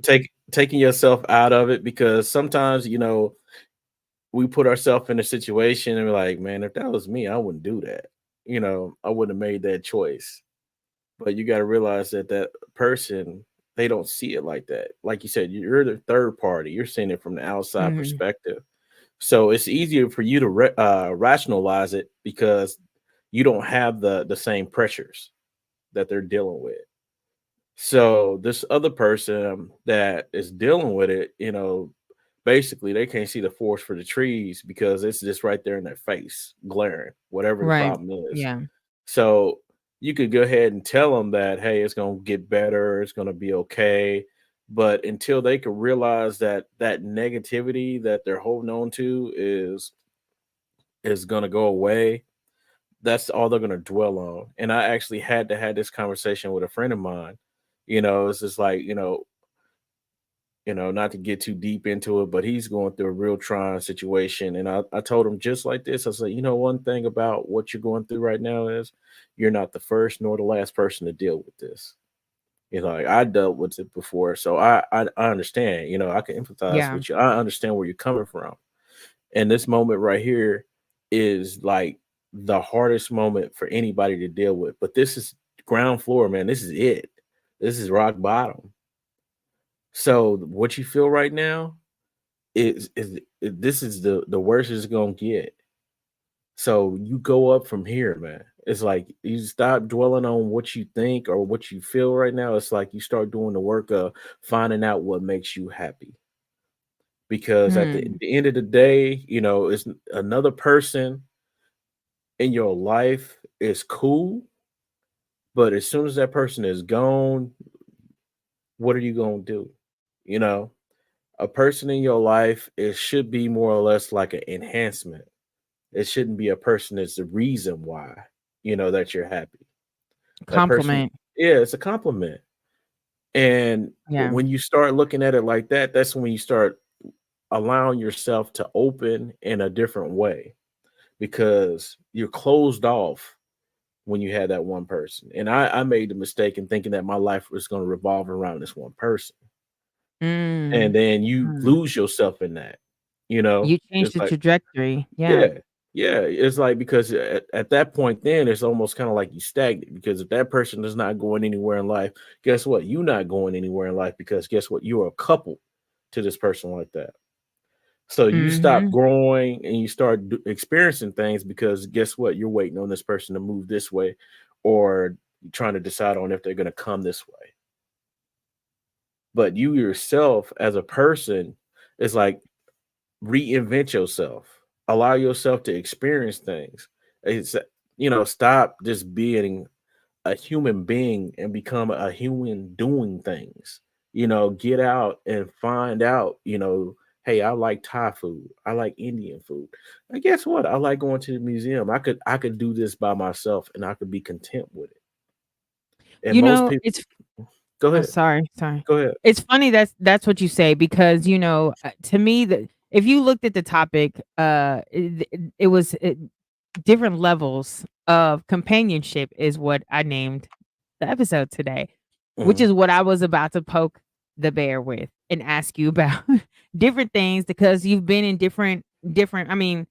Speaker 2: taking yourself out of it because sometimes, we put ourselves in a situation and we're like, man, if that was me, I wouldn't do that. I wouldn't have made that choice. But you got to realize that that person, they don't see it like that. Like you said, you're the third party. You're seeing it from the outside
Speaker 1: Mhm.
Speaker 2: perspective. So it's easier for you to rationalize it because you don't have the same pressures that they're dealing with. So this other person that is dealing with it, basically they can't see the forest for the trees because it's just right there in their face, glaring, whatever the
Speaker 1: Right.
Speaker 2: problem is.
Speaker 1: Yeah.
Speaker 2: So you could go ahead and tell them that, hey, it's gonna get better, it's gonna be okay. But until they can realize that that negativity that they're holding on to is gonna go away, that's all they're gonna dwell on. And I actually had to have this conversation with a friend of mine. It's just like, not to get too deep into it, but he's going through a real trying situation. And I told him just like this. I said, one thing about what you're going through right now is you're not the first nor the last person to deal with this. Like I dealt with it before. So I understand, I can empathize
Speaker 1: Yeah.
Speaker 2: with you. I understand where you're coming from. And this moment right here is like the hardest moment for anybody to deal with. But this is ground floor, man. This is it. This is rock bottom. So what you feel right now this is the worst it's gonna get. So you go up from here, man. It's like you stop dwelling on what you think or what you feel right now. It's like you start doing the work of finding out what makes you happy. Because at the,
Speaker 1: Hmm.
Speaker 2: the end of the day, it's another person in your life is cool, but as soon as that person is gone, what are you gonna do? You know, a person in your life, it should be more or less like an enhancement. It shouldn't be a person that's the reason why, that you're happy. That person,
Speaker 1: Compliment.
Speaker 2: yeah, it's a compliment. And
Speaker 1: Yeah.
Speaker 2: when you start looking at it like that, that's when you start allowing yourself to open in a different way because you're closed off when you had that one person. And I made the mistake in thinking that my life was going to revolve around this one person. And
Speaker 1: Mm.
Speaker 2: then you
Speaker 1: Mm.
Speaker 2: lose yourself in that. You know,
Speaker 1: You changed
Speaker 2: it's
Speaker 1: the
Speaker 2: like,
Speaker 1: trajectory. Yeah.
Speaker 2: yeah, yeah. It's like because at that point, then it's almost kind of like you stagnate because if that person is not going anywhere in life, guess what? You're not going anywhere in life because guess what? You are coupled to this person like that. So you stop
Speaker 1: Mhm.
Speaker 2: growing and you start experiencing things because guess what? You're waiting on this person to move this way, or trying to decide on if they're going to come this way. But you yourself as a person is like reinvent yourself, allow yourself to experience things. It's stop just being a human being and become a human doing things. Get out and find out, hey, I like Thai food. I like Indian food. And guess what? I like going to the museum. I could do this by myself and I could be content with it. And
Speaker 1: You
Speaker 2: most
Speaker 1: know,
Speaker 2: people
Speaker 1: it's
Speaker 2: go
Speaker 1: oh,
Speaker 2: ahead.
Speaker 1: sorry.
Speaker 2: Go ahead.
Speaker 1: It's funny that's what you say because, to me, that if you looked at the topic, it was different levels of companionship is what I named the episode today, which
Speaker 2: Hmm.
Speaker 1: is what I was about to poke the bear with and ask you about different things because you've been in different. I mean,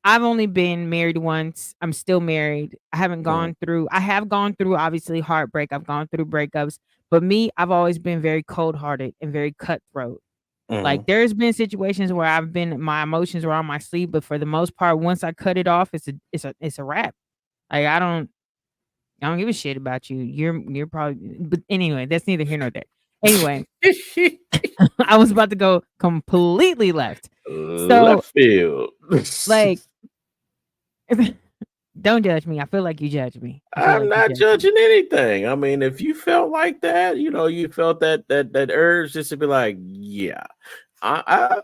Speaker 1: I've only been married once. I'm still married.
Speaker 2: Hmm.
Speaker 1: I have gone through obviously heartbreak. I've gone through breakups, but me, I've always been very cold hearted and very cutthroat. Like
Speaker 2: Hmm.
Speaker 1: there's been situations where my emotions were on my sleeve, but for the most part, once I cut it off, it's a wrap. Like I don't give a shit about you. You're probably but anyway, that's neither here nor there. Anyway, I was about to go completely left. So
Speaker 2: Left field.
Speaker 1: like don't judge me. I feel like you judge me. I feel
Speaker 2: I'm
Speaker 1: like you
Speaker 2: not
Speaker 1: judge me.
Speaker 2: judging anything. I mean, if you felt like that, you felt that urge just to be like, yeah, I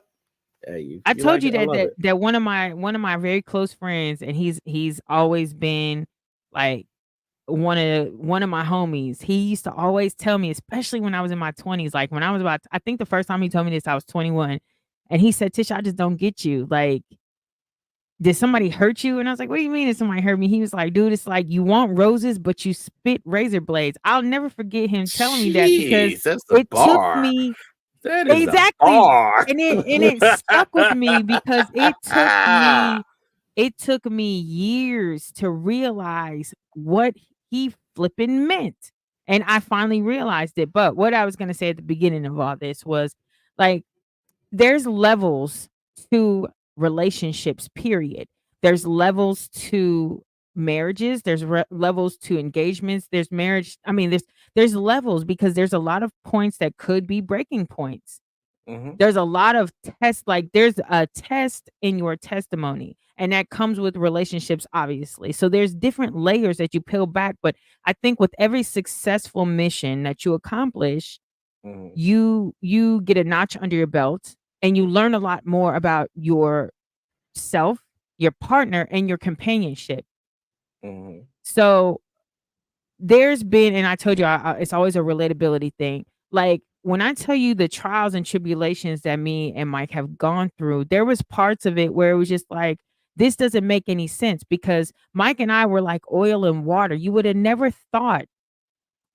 Speaker 2: hey, if
Speaker 1: I
Speaker 2: you
Speaker 1: told
Speaker 2: like
Speaker 1: you
Speaker 2: it, I
Speaker 1: that
Speaker 2: love
Speaker 1: that
Speaker 2: it.
Speaker 1: that one of my very close friends, and he's always been like one of my homies. He used to always tell me, especially when I was in my 20s, like when I was about I think the first time he told me this, I was 21. And he said, Tisha, I just don't get you. Like, did somebody hurt you? And I was like, what do you mean did somebody hurt me? He was like, dude, it's like you want roses, but you spit razor blades. I'll never forget him telling me that because
Speaker 2: Jeez, that's a
Speaker 1: it took
Speaker 2: bar.
Speaker 1: me
Speaker 2: That is a
Speaker 1: exactly.
Speaker 2: bar.
Speaker 1: And it stuck with me because it took me years to realize what he flipping meant. And I finally realized it. But what I was going to say at the beginning of all this was like, there's levels to relationships, period. There's levels to marriages, there's levels to engagements, there's marriage. I mean, there's levels because there's a lot of points that could be breaking points.
Speaker 2: Hmm.
Speaker 1: There's a lot of tests, like there's a test in your testimony, and that comes with relationships, obviously. So there's different layers that you peel back. But I think with every successful mission that you accomplish,
Speaker 2: Hmm.
Speaker 1: you get a notch under your belt and you learn a lot more about yourself, your partner, and your companionship.
Speaker 2: Hmm.
Speaker 1: So there's been, and I told you, it's always a relatability thing. Like when I tell you the trials and tribulations that me and Mike have gone through, there was parts of it where it was just like, this doesn't make any sense because Mike and I were like oil and water. You would have never thought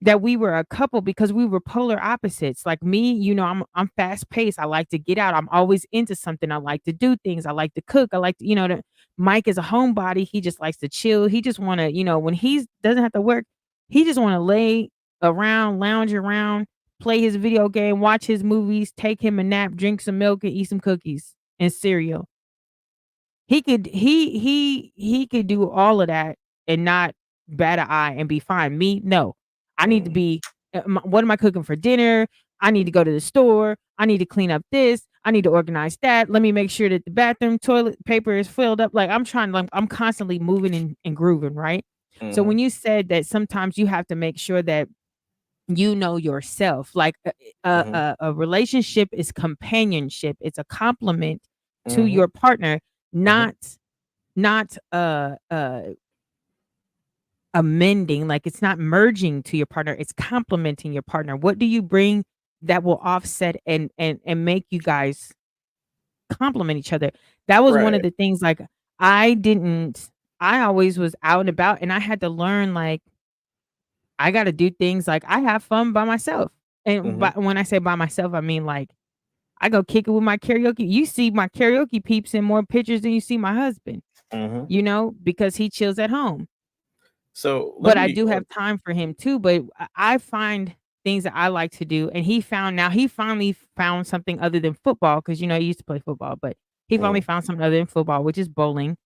Speaker 1: that we were a couple because we were polar opposites. Like me, I'm fast paced. I like to get out. I'm always into something. I like to do things. I like to cook. I like to, Mike is a homebody. He just likes to chill. He just want to, when he doesn't have to work, he just want to lay around, lounge around, play his video game, watch his movies, take him a nap, drink some milk, and eat some cookies and cereal. He could do all of that and not bat an eye and be fine. Me, no. I need to
Speaker 2: Hmm.
Speaker 1: be what am I cooking for dinner? I need to go to the store. I need to clean up this. I need to organize that. Let me make sure that the bathroom toilet paper is filled up. Like I'm constantly moving and grooving, right? So
Speaker 2: Hmm.
Speaker 1: when you said that sometimes you have to make sure that you know yourself, like
Speaker 2: Hmm.
Speaker 1: a relationship is companionship. It's a compliment to
Speaker 2: Hmm.
Speaker 1: your partner,
Speaker 2: Hmm.
Speaker 1: not amending, like it's not merging to your partner, it's complementing your partner. What do you bring that will offset and make you guys complement each other? That was one of
Speaker 2: Right.
Speaker 1: the things, like, I didn't I always was out and about, and I had to learn, like, I gotta do things, like, I have fun by myself. And
Speaker 2: Mhm.
Speaker 1: when I say by myself, I mean, like, I go kick it with my karaoke. You see my karaoke peeps in more pictures than you see my husband,
Speaker 2: Mhm.
Speaker 1: because he chills at home.
Speaker 2: So let
Speaker 1: But I
Speaker 2: me.
Speaker 1: do have time for him too, but I find things that I like to do, and he finally found something other than football, because he used to play football, but he finally
Speaker 2: Mm,
Speaker 1: found something other than football, which is bowling,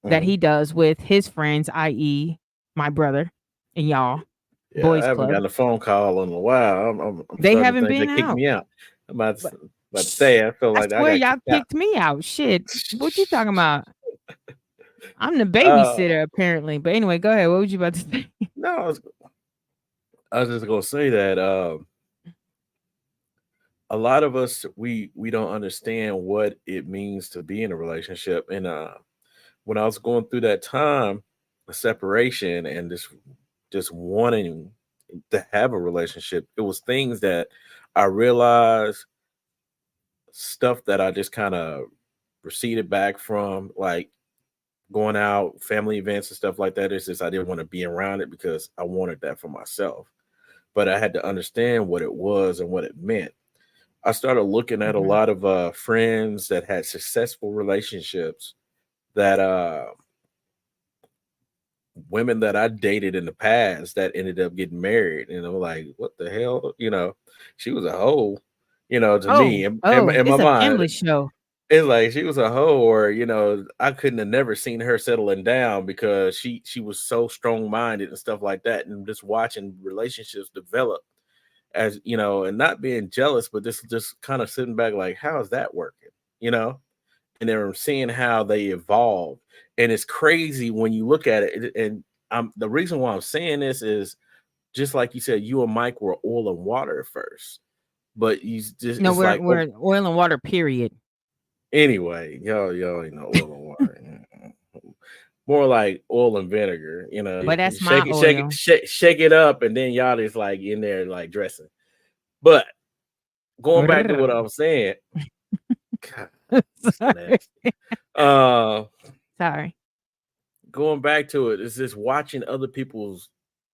Speaker 1: that
Speaker 2: mhm.
Speaker 1: he does with his friends, i.e., my brother and y'all,
Speaker 2: Yeah, I
Speaker 1: boys
Speaker 2: haven't
Speaker 1: club.
Speaker 2: gotten a phone call in a while. I'm
Speaker 1: They
Speaker 2: starting to
Speaker 1: haven't
Speaker 2: think they
Speaker 1: been
Speaker 2: kicked
Speaker 1: out.
Speaker 2: me out. I'm
Speaker 1: But
Speaker 2: about to say I feel
Speaker 1: I
Speaker 2: like I
Speaker 1: swear
Speaker 2: got
Speaker 1: y'all
Speaker 2: kicked out.
Speaker 1: kicked me out. Shit. What you talking about? I'm the
Speaker 2: Uh,
Speaker 1: babysitter apparently. But anyway, go ahead. What was you about to say?
Speaker 2: no, I was just gonna say that a lot of us we don't understand what it means to be in a relationship, and when I was going through that time of separation and just wanting to have a relationship, it was things that I realized, stuff that I just kind of receded back from, like going out, family events and stuff like that. It's just I didn't want to be around it because I wanted that for myself. But I had to understand what it was and what it meant. I started looking at a
Speaker 1: Mhm.
Speaker 2: lot of friends that had successful relationships, that women that I dated in the past that ended up getting married, and I'm like, what the hell? She was a hoe, to me,
Speaker 1: Oh, oh,
Speaker 2: in my
Speaker 1: it's a
Speaker 2: mind.
Speaker 1: family show.
Speaker 2: It's like she was a hoe, or I couldn't have never seen her settling down because she was so strong minded and stuff like that, and just watching relationships develop, as and not being jealous, but just kind of sitting back like, how is that working, you know? And they're seeing how they evolve, and it's crazy when you look at it. And the reason why I'm saying this is, just like you said, you and Mike were oil and water at first, but you just
Speaker 1: No,
Speaker 2: it's like,
Speaker 1: we're oil and water, period.
Speaker 2: anyway, y'all ain't no oil and water. More like oil and vinegar.
Speaker 1: But
Speaker 2: You
Speaker 1: that's my oil.
Speaker 2: shake it up, and then y'all is like in there like dressing. But going back to what I'm saying, God, so
Speaker 1: Sorry.
Speaker 2: nasty. Uh,
Speaker 1: Sorry.
Speaker 2: Going back to it, it's just watching other people's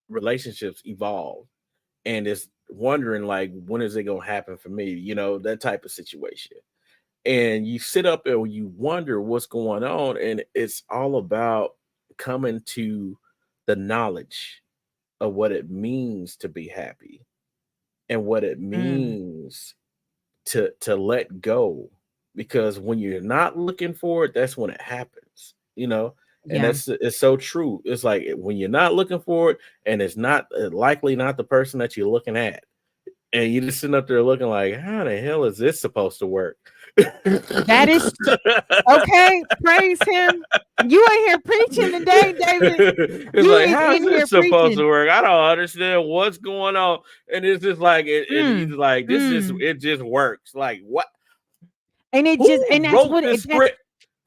Speaker 2: relationships evolve, and it's wondering like, when is it gonna happen for me? That type of situation. And you sit up and you wonder what's going on, and it's all about coming to the knowledge of what it means to be happy, and what it
Speaker 1: Mm,
Speaker 2: means to let go, because when you're not looking for it, that's when it happens. And
Speaker 1: yeah.
Speaker 2: it's so true. It's like, when you're not looking for it, and it's not likely not the person that you're looking at, and you just sitting up there looking like, how the hell is this supposed to work?
Speaker 1: That is okay. Praise him. You ain't here preaching today, David.
Speaker 2: It's
Speaker 1: You
Speaker 2: like,
Speaker 1: is
Speaker 2: how's
Speaker 1: in here
Speaker 2: this supposed
Speaker 1: preaching.
Speaker 2: to work? I don't understand what's going on. And it's just like, it's
Speaker 1: Mm,
Speaker 2: like,
Speaker 1: mm.
Speaker 2: it just works. Like, what?
Speaker 1: And it just
Speaker 2: Who
Speaker 1: and that's
Speaker 2: wrote
Speaker 1: what
Speaker 2: this
Speaker 1: it that's
Speaker 2: script?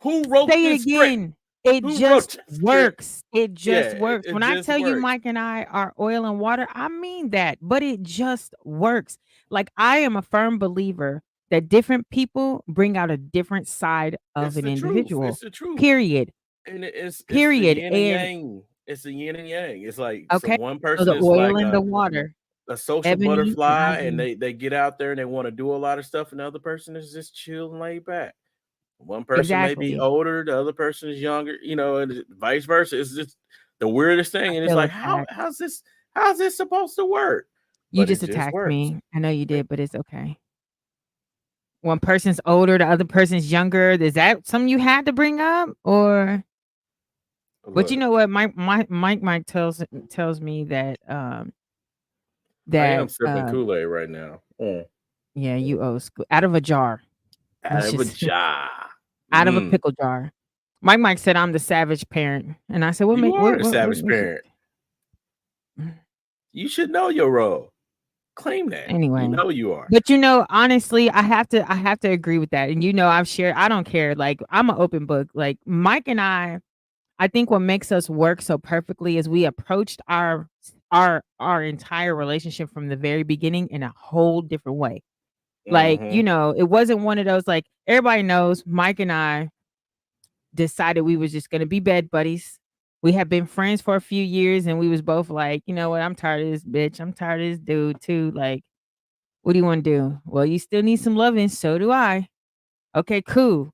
Speaker 2: Who wrote
Speaker 1: say it
Speaker 2: this script?
Speaker 1: again. It
Speaker 2: Who wrote
Speaker 1: just
Speaker 2: this script?
Speaker 1: works. It
Speaker 2: Yeah,
Speaker 1: just works.
Speaker 2: it
Speaker 1: When I
Speaker 2: just
Speaker 1: tell you
Speaker 2: works.
Speaker 1: Mike and I are oil and water, I mean that, but it just works. Like, I am a firm believer that different people bring out a different side of
Speaker 2: It's
Speaker 1: an
Speaker 2: the truth.
Speaker 1: individual.
Speaker 2: It's the truth.
Speaker 1: Period.
Speaker 2: And it's the
Speaker 1: Period.
Speaker 2: yin and
Speaker 1: And
Speaker 2: yang. It's the yin and yang. It's like, so
Speaker 1: okay.
Speaker 2: one
Speaker 1: So
Speaker 2: person
Speaker 1: the
Speaker 2: is
Speaker 1: oil
Speaker 2: like
Speaker 1: and the water,
Speaker 2: a social
Speaker 1: ebony and
Speaker 2: butterfly, and
Speaker 1: ivory.
Speaker 2: they get out there and they want to do a lot of stuff, and the other person is just chill and laid back. One person may be
Speaker 1: Exactly.
Speaker 2: older, the other person is younger, and vice versa. It's just the weirdest
Speaker 1: I
Speaker 2: thing, and it's
Speaker 1: feel
Speaker 2: like,
Speaker 1: attacked.
Speaker 2: how's this supposed to work?
Speaker 1: You
Speaker 2: But it
Speaker 1: just
Speaker 2: just
Speaker 1: attacked
Speaker 2: works.
Speaker 1: me. I know you
Speaker 2: It,
Speaker 1: did, but it's okay. One person's older, the other person's younger. Is that something you had to bring up, or but you
Speaker 2: look,
Speaker 1: know what? Mike tells me that
Speaker 2: I am
Speaker 1: that
Speaker 2: sipping Kool-Aid right now.
Speaker 1: yeah, you old school, out of a jar.
Speaker 2: Out
Speaker 1: Let's
Speaker 2: of a
Speaker 1: just
Speaker 2: jar.
Speaker 1: out of a
Speaker 2: Mm.
Speaker 1: pickle jar. Mike said I'm the savage parent, and I said, what
Speaker 2: You
Speaker 1: make
Speaker 2: are the
Speaker 1: what
Speaker 2: savage
Speaker 1: makes you?
Speaker 2: parent. You should know your role. Claim that. You
Speaker 1: Anyway,
Speaker 2: know you are.
Speaker 1: but honestly, I have to agree with that. And I've shared. I don't care. Like, I'm an open book. Like, Mike and I I think what makes us work so perfectly is we approached our entire relationship from the very beginning in a whole different way. Like,
Speaker 2: Mhm.
Speaker 1: it wasn't one of those, like, everybody knows Mike and I decided we was just gonna be bed buddies. We had been friends for a few years and we was both like, "You know what? I'm tired of this bitch. I'm tired of this dude too. Like, what do you wanna do?" "Well, you still need some loving, so do I." "Okay, cool."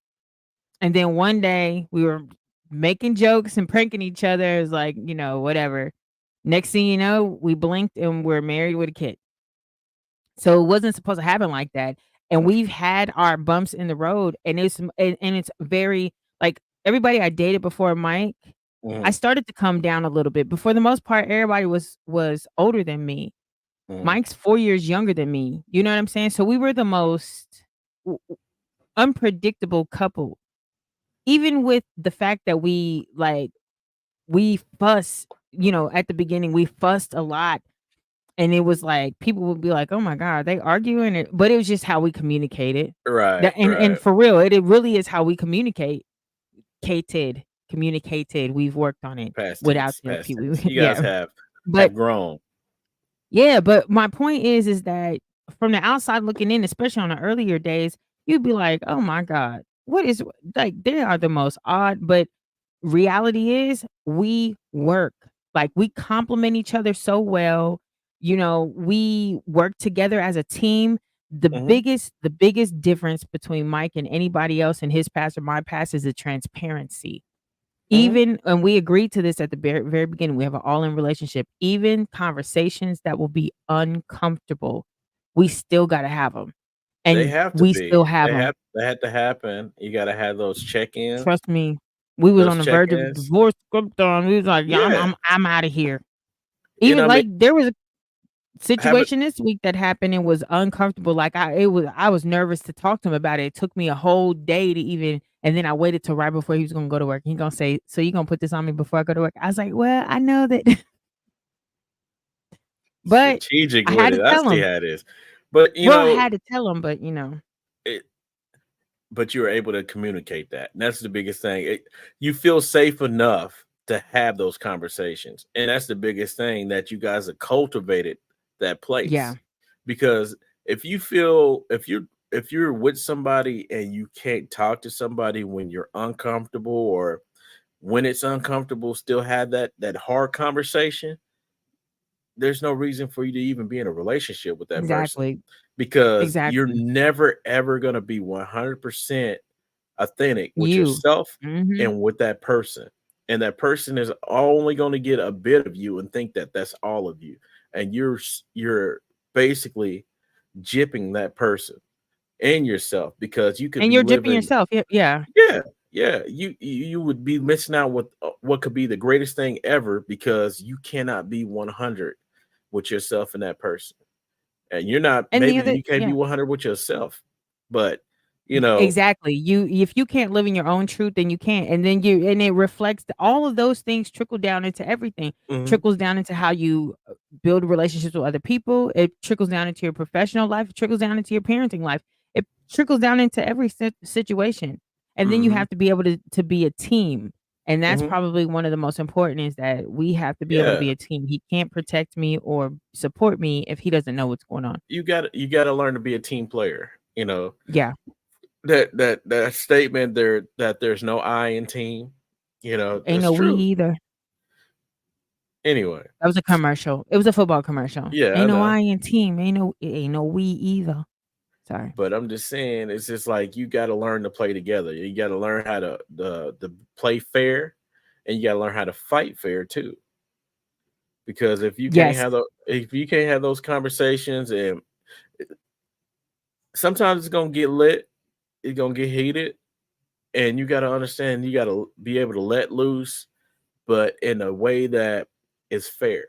Speaker 1: And then one day we were making jokes and pranking each other. It was like, whatever. Next thing you know, we blinked and we're married with a kid. So it wasn't supposed to happen like that. And we've had our bumps in the road, and it's very like everybody I dated before Mike, I
Speaker 2: Mhm.
Speaker 1: started to come down a little bit. But for the most part, everybody was older than me.
Speaker 2: Mhm.
Speaker 1: Mike's 4 years younger than me. You know what I'm saying? So we were the most unpredictable couple. Even with the fact that we fuss, at the beginning, we fussed a lot. And it was like, people would be like, "Oh my god, they arguing it," but it was just how we communicated.
Speaker 2: Right,
Speaker 1: That and
Speaker 2: right.
Speaker 1: for real, it really is how we communicated. We've worked on it
Speaker 2: Past
Speaker 1: without
Speaker 2: tense,
Speaker 1: the
Speaker 2: past
Speaker 1: people.
Speaker 2: tense. You guys
Speaker 1: Yeah.
Speaker 2: have
Speaker 1: But
Speaker 2: grown.
Speaker 1: yeah, but my point is that from the outside looking in, especially on the earlier days, you'd be like, "Oh my god, what is," like, they are the most odd, but reality is we work. Like, we complement each other so well. We work together as a team. The
Speaker 2: Mhm.
Speaker 1: biggest the biggest difference between Mike and anybody else in his past or my past is the transparency.
Speaker 2: Mhm.
Speaker 1: Even and we agreed to this at the very, very beginning. We have an all-in relationship. Even conversations that will be uncomfortable, we still gotta have them,
Speaker 2: They
Speaker 1: and
Speaker 2: have to
Speaker 1: we
Speaker 2: be.
Speaker 1: still have them.
Speaker 2: They had to happen. You gotta have those check-ins.
Speaker 1: Trust me. We was
Speaker 2: Those
Speaker 1: on the verge of
Speaker 2: check-ins.
Speaker 1: divorce, we was like, "Yeah,
Speaker 2: Yeah.
Speaker 1: I'm outta here."
Speaker 2: And
Speaker 1: Even,
Speaker 2: I mean,
Speaker 1: like, there was a
Speaker 2: have it
Speaker 1: situation this week that happened and was uncomfortable. Like, I was nervous to talk to him about it. It took me a whole day to even, and then I waited till right before he was gonna go to work. He gonna say, "So you gonna put this on me before I go to work?" I was like, "Well, I know that," but
Speaker 2: strategic
Speaker 1: I
Speaker 2: with
Speaker 1: had to
Speaker 2: it. I
Speaker 1: tell
Speaker 2: see
Speaker 1: him.
Speaker 2: how it is. But,
Speaker 1: Well, I had to tell him, but,
Speaker 2: it but you were able to communicate that. And that's the biggest thing. You feel safe enough to have those conversations. And that's the biggest thing, that you guys have cultivated that
Speaker 1: yeah,
Speaker 2: place. Because if you feel if you're with somebody and you can't talk to somebody when you're uncomfortable, or when it's uncomfortable, still have that hard conversation, there's no reason for you to even be in a relationship with that person,
Speaker 1: exactly,
Speaker 2: because you're
Speaker 1: exactly.
Speaker 2: never ever going to be 100% authentic with
Speaker 1: You.
Speaker 2: yourself
Speaker 1: Mhm.
Speaker 2: and with that person. And that person is only going to get a bit of you and think that that's all of you. And you're basically gypping that person and yourself, because you could
Speaker 1: And
Speaker 2: be
Speaker 1: you're gypping
Speaker 2: living.
Speaker 1: yourself. Yeah.
Speaker 2: Yeah, yeah, you would be missing out with what could be the greatest thing ever, because you cannot be 100 with yourself and that person. And you're not,
Speaker 1: And the
Speaker 2: maybe
Speaker 1: other
Speaker 2: you can't be
Speaker 1: yeah.
Speaker 2: 100 with yourself, but you know.
Speaker 1: Exactly. If you can't live in your own truth, then you can't. And then it reflects all of those things trickle down into everything.
Speaker 2: Mhm,
Speaker 1: Trickles down into how you build relationships with other people. It trickles down into your professional life. It trickles down into your parenting life. It trickles down into every situation. And then you
Speaker 2: mhm,
Speaker 1: have to be able to be a team. And that's
Speaker 2: mhm.
Speaker 1: probably one of the most important, is that we have to be able to
Speaker 2: Yeah,
Speaker 1: be a team. He can't protect me or support me if he doesn't know what's going on.
Speaker 2: you got to learn to be a team player.
Speaker 1: Yeah.
Speaker 2: That statement there, that there's no I in team.
Speaker 1: Ain't
Speaker 2: That's
Speaker 1: no we
Speaker 2: true.
Speaker 1: either.
Speaker 2: Anyway,
Speaker 1: That was a commercial. It was a football commercial.
Speaker 2: yeah, I
Speaker 1: "Ain't no
Speaker 2: know.
Speaker 1: I in team, ain't no we either." Sorry.
Speaker 2: But I'm just saying, it's just like you got to learn to play together. You got to learn how to the play fair, and you got to learn how to fight fair too. Because
Speaker 1: Yes,
Speaker 2: if you can't have those conversations, and sometimes it's gonna get lit, it's gonna get heated, and you got to understand, you got to be able to let loose, but in a way that is fair,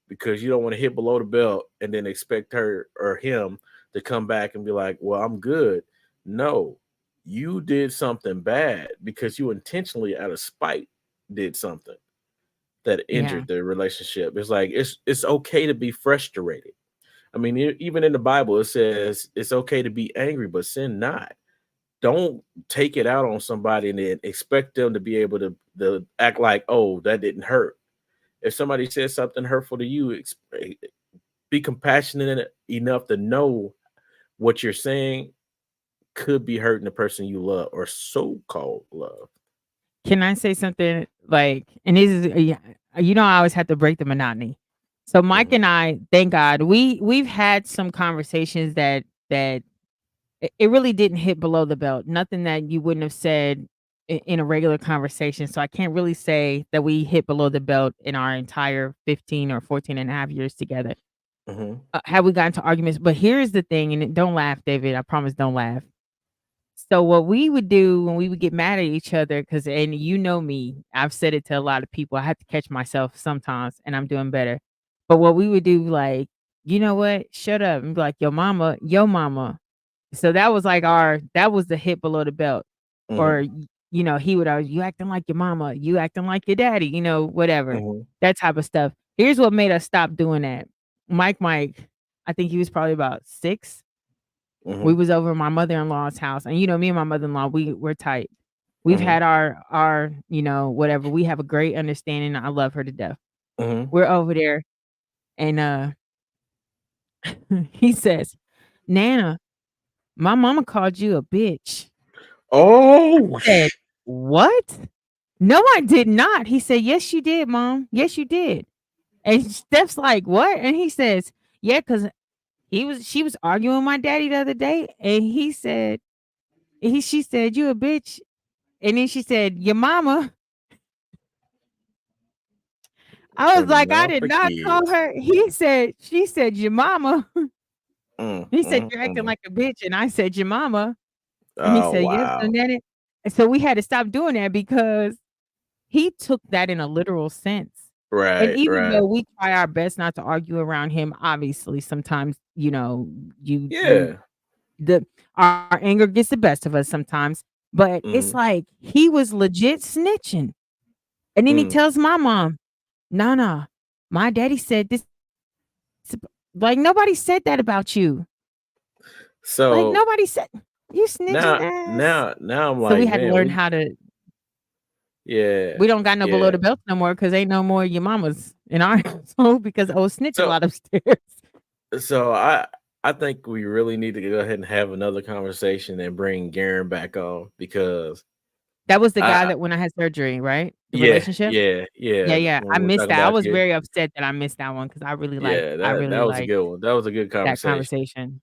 Speaker 2: because you don't want to hit below the belt and then expect her or him to come back and be like, "Well, I'm good." No, you did something bad because you intentionally, out of spite, did something that
Speaker 1: yeah,
Speaker 2: injured the relationship. It's like it's okay to be frustrated. I mean, even in the Bible, it says it's okay to be angry, but sin not. don't take it out on somebody and then expect them to be able to act like, oh, that didn't hurt. If somebody says something hurtful to you, be compassionate enough to know what you're saying could be hurting the person you love or so-called love.
Speaker 1: Can I say something like, and this is, yeah, I always have to break the monotony. So Mike
Speaker 2: Mhm,
Speaker 1: and I, thank God, we've had some conversations that it really didn't hit below the belt. Nothing that you wouldn't have said in a regular conversation. So I can't really say that we hit below the belt in our entire 15 or 14 and a half years together.
Speaker 2: mhm,
Speaker 1: Have we gotten to arguments? But here's the thing, and don't laugh, David. I promise, don't laugh. So what we would do when we would get mad at each other, because and you know me, I've said it to a lot of people. I have to catch myself sometimes, and I'm doing better. But what we would do, like, you know what? Shut up and be like, your mama, yo mama. So that was like that was the hit below the belt. Or
Speaker 2: mhm,
Speaker 1: he would always, you acting like your mama, you acting like your daddy, whatever.
Speaker 2: mhm,
Speaker 1: That type of stuff. Here's what made us stop doing that. Mike, I think he was probably about 6. We
Speaker 2: mhm,
Speaker 1: was over at my mother-in-law's house, and, me and my mother-in-law, we're tight. We've
Speaker 2: mhm,
Speaker 1: had our, whatever. We have a great understanding. I love her to death.
Speaker 2: mhm.
Speaker 1: We're over there, and, he says, "Nana, my mama called you a bitch."
Speaker 2: Oh,
Speaker 1: Said, "What?" "No, I did not." He said, "Yes, you did, mom. Yes, you did." And Steph's like, "What?" And he says, "Yeah, cause she was arguing with my daddy the other day, and she said, 'You a bitch.'" And then she said, "Your mama." I was
Speaker 2: and
Speaker 1: like, "I
Speaker 2: not
Speaker 1: did
Speaker 2: for
Speaker 1: not call
Speaker 2: kids.
Speaker 1: her." She said, "Your mama." He said, "You're acting
Speaker 2: Mm.
Speaker 1: like a bitch." And I said, "Your mama." And he
Speaker 2: Oh,
Speaker 1: said, "Yes,
Speaker 2: wow.
Speaker 1: and then it." And so we had to stop doing that because he took that in a literal sense. And
Speaker 2: Right,
Speaker 1: even
Speaker 2: right.
Speaker 1: though we try our best not to argue around him, obviously sometimes, you
Speaker 2: Yeah.
Speaker 1: the our anger gets the best of us sometimes, but it's
Speaker 2: Mhm,
Speaker 1: like he was legit snitching. And then he
Speaker 2: mm.
Speaker 1: tells my mom, "Nah, my daddy said this." Like, nobody said that about you. Like,
Speaker 2: So,
Speaker 1: nobody said, "You snitching
Speaker 2: now
Speaker 1: ass."
Speaker 2: now now I'm
Speaker 1: So we
Speaker 2: like,
Speaker 1: had to
Speaker 2: man,
Speaker 1: learn how to
Speaker 2: yeah,
Speaker 1: we don't got no below
Speaker 2: yeah.
Speaker 1: the belt no more because ain't no more your mamas in our household because old snitch a
Speaker 2: So
Speaker 1: lot upstairs.
Speaker 2: so I think we really need to go ahead and have another conversation and bring Garen back on because
Speaker 1: That was the guy
Speaker 2: I
Speaker 1: that when I had surgery, right? The
Speaker 2: yeah,
Speaker 1: relationship?
Speaker 2: yeah,
Speaker 1: Yeah,
Speaker 2: yeah,
Speaker 1: yeah,
Speaker 2: when
Speaker 1: I
Speaker 2: we're
Speaker 1: missed
Speaker 2: talking
Speaker 1: that. I
Speaker 2: about
Speaker 1: was
Speaker 2: you.
Speaker 1: very upset that I missed that one because
Speaker 2: Yeah,
Speaker 1: I
Speaker 2: that
Speaker 1: really
Speaker 2: that was a
Speaker 1: like
Speaker 2: good one. That was a good
Speaker 1: that
Speaker 2: conversation.
Speaker 1: conversation.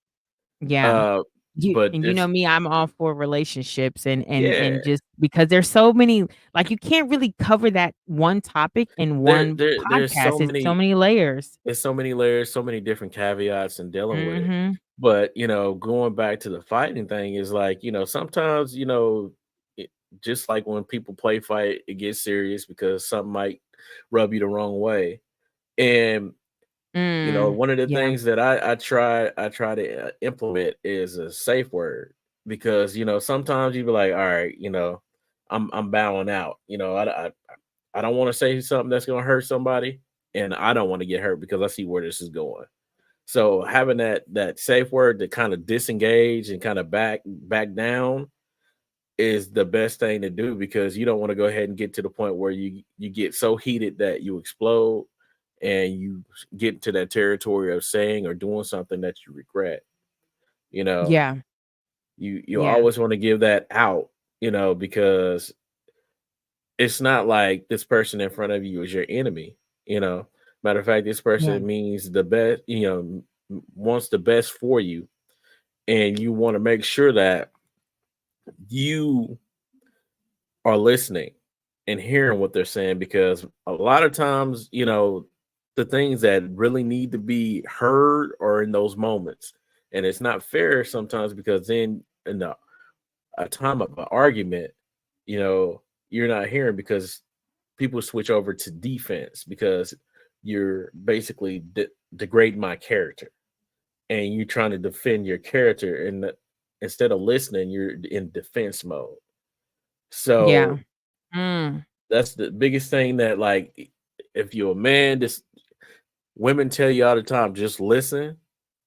Speaker 1: Yeah.
Speaker 2: Uh,
Speaker 1: You
Speaker 2: but
Speaker 1: and you know
Speaker 2: this
Speaker 1: me, I'm all for relationships and
Speaker 2: yeah,
Speaker 1: just because there's so many, like, you can't really cover that one topic in one
Speaker 2: there's
Speaker 1: podcast. It's so many layers.
Speaker 2: so many layers, so many different caveats in dealing with it.
Speaker 1: Mhm.
Speaker 2: But, going back to the fighting thing is like, sometimes, it, just like when people play fight, it gets serious because something might rub you the wrong way. And,
Speaker 1: Mm.
Speaker 2: one of the
Speaker 1: Yeah.
Speaker 2: things that I try to implement is a safe word because, sometimes you be like, all right, I'm bowing out. I don't want to say something that's going to hurt somebody and I don't want to get hurt because I see where this is going. So having that safe word to kind of disengage and kind of back down is the best thing to do because you don't want to go ahead and get to the point where you get so heated that you explode and you get into that territory of saying or doing something that you regret. You know,
Speaker 1: Yeah.
Speaker 2: you
Speaker 1: Yeah.
Speaker 2: always want to give that out, because it's not like this person in front of you is your enemy. You know, matter of fact, this
Speaker 1: Yeah.
Speaker 2: person means the best. Wants the best for you, and you want to make sure that you are listening and hearing what they're saying because a lot of times, the things that really need to be heard are in those moments. And it's not fair sometimes because then in a time of an argument, you know, you're not hearing because people switch over to defense because you're basically degrading my character and you're trying to defend your character and instead of listening, you're in defense mode.
Speaker 1: Yeah.
Speaker 2: So
Speaker 1: Mm.
Speaker 2: that's the biggest thing that like if you're a man, just women tell you all the time, just listen.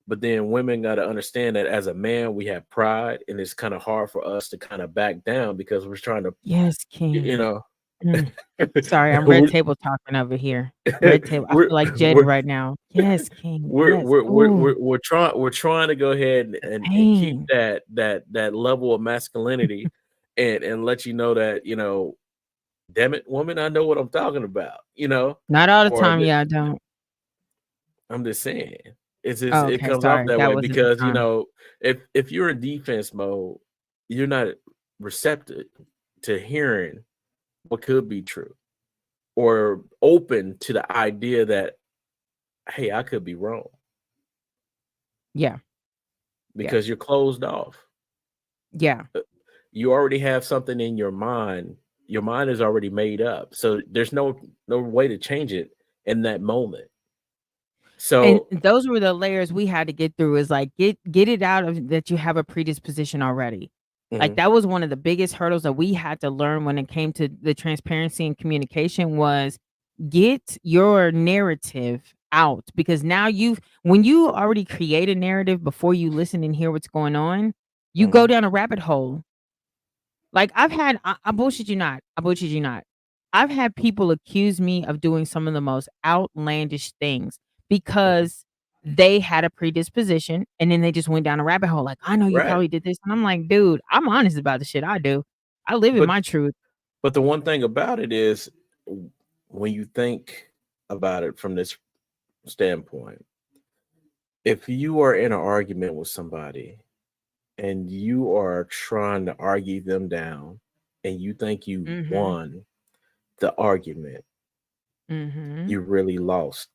Speaker 2: But then women got to understand that as a man, we have pride, and it's kind of hard for us to kind of back down because we're trying to,
Speaker 1: Yes,
Speaker 2: you
Speaker 1: King.
Speaker 2: know,
Speaker 1: Mm. Sorry, I'm red
Speaker 2: we're,
Speaker 1: table talking over here. Red table. I
Speaker 2: we're,
Speaker 1: feel like Jada
Speaker 2: we're,
Speaker 1: right now. Yes, King.
Speaker 2: we're,
Speaker 1: Yes.
Speaker 2: we're, we're,
Speaker 1: Oh,
Speaker 2: we're, we're trying, we're trying to go ahead
Speaker 1: the
Speaker 2: and keep
Speaker 1: pain.
Speaker 2: that level of masculinity, and let you know that, damn it, woman, I know what I'm talking about,
Speaker 1: Not all the
Speaker 2: or
Speaker 1: time. Yeah, I don't.
Speaker 2: I'm just saying, it
Speaker 1: Okay,
Speaker 2: comes off
Speaker 1: sorry.
Speaker 2: that
Speaker 1: That
Speaker 2: way
Speaker 1: wasn't the
Speaker 2: because
Speaker 1: time.
Speaker 2: if you're in defense mode, you're not receptive to hearing what could be true, or open to the idea that, hey, I could be wrong,
Speaker 1: Yeah. Yeah.
Speaker 2: because you're closed off.
Speaker 1: Yeah.
Speaker 2: Uh, You already have something in your mind. Your mind is already made up, so there's no way to change it in that moment.
Speaker 1: And
Speaker 2: So,
Speaker 1: those were the layers we had to get through, is like get it out of that you have a predisposition already. Like
Speaker 2: mhm,
Speaker 1: that was one of the biggest hurdles that we had to learn when it came to the transparency and communication, was get your narrative out, because now you've when you already create a narrative before you listen and hear what's going on, you go
Speaker 2: mhm,
Speaker 1: down a rabbit hole. Like, I bullshit you not, I bullshit you not. I've had people accuse me of doing some of the most outlandish things
Speaker 2: mhm.
Speaker 1: because they had a predisposition, and then they just went down a rabbit hole, like, "I know you
Speaker 2: Right.
Speaker 1: probably did this," and I'm like, "Dude, I'm honest about the shit I do. I live in
Speaker 2: But
Speaker 1: my truth."
Speaker 2: But the one thing about it is, when you think about it from this standpoint, if you are in an argument with somebody and you are trying to argue them down, and you think you
Speaker 1: Mhm,
Speaker 2: won the argument,
Speaker 1: mhm.
Speaker 2: you really lost,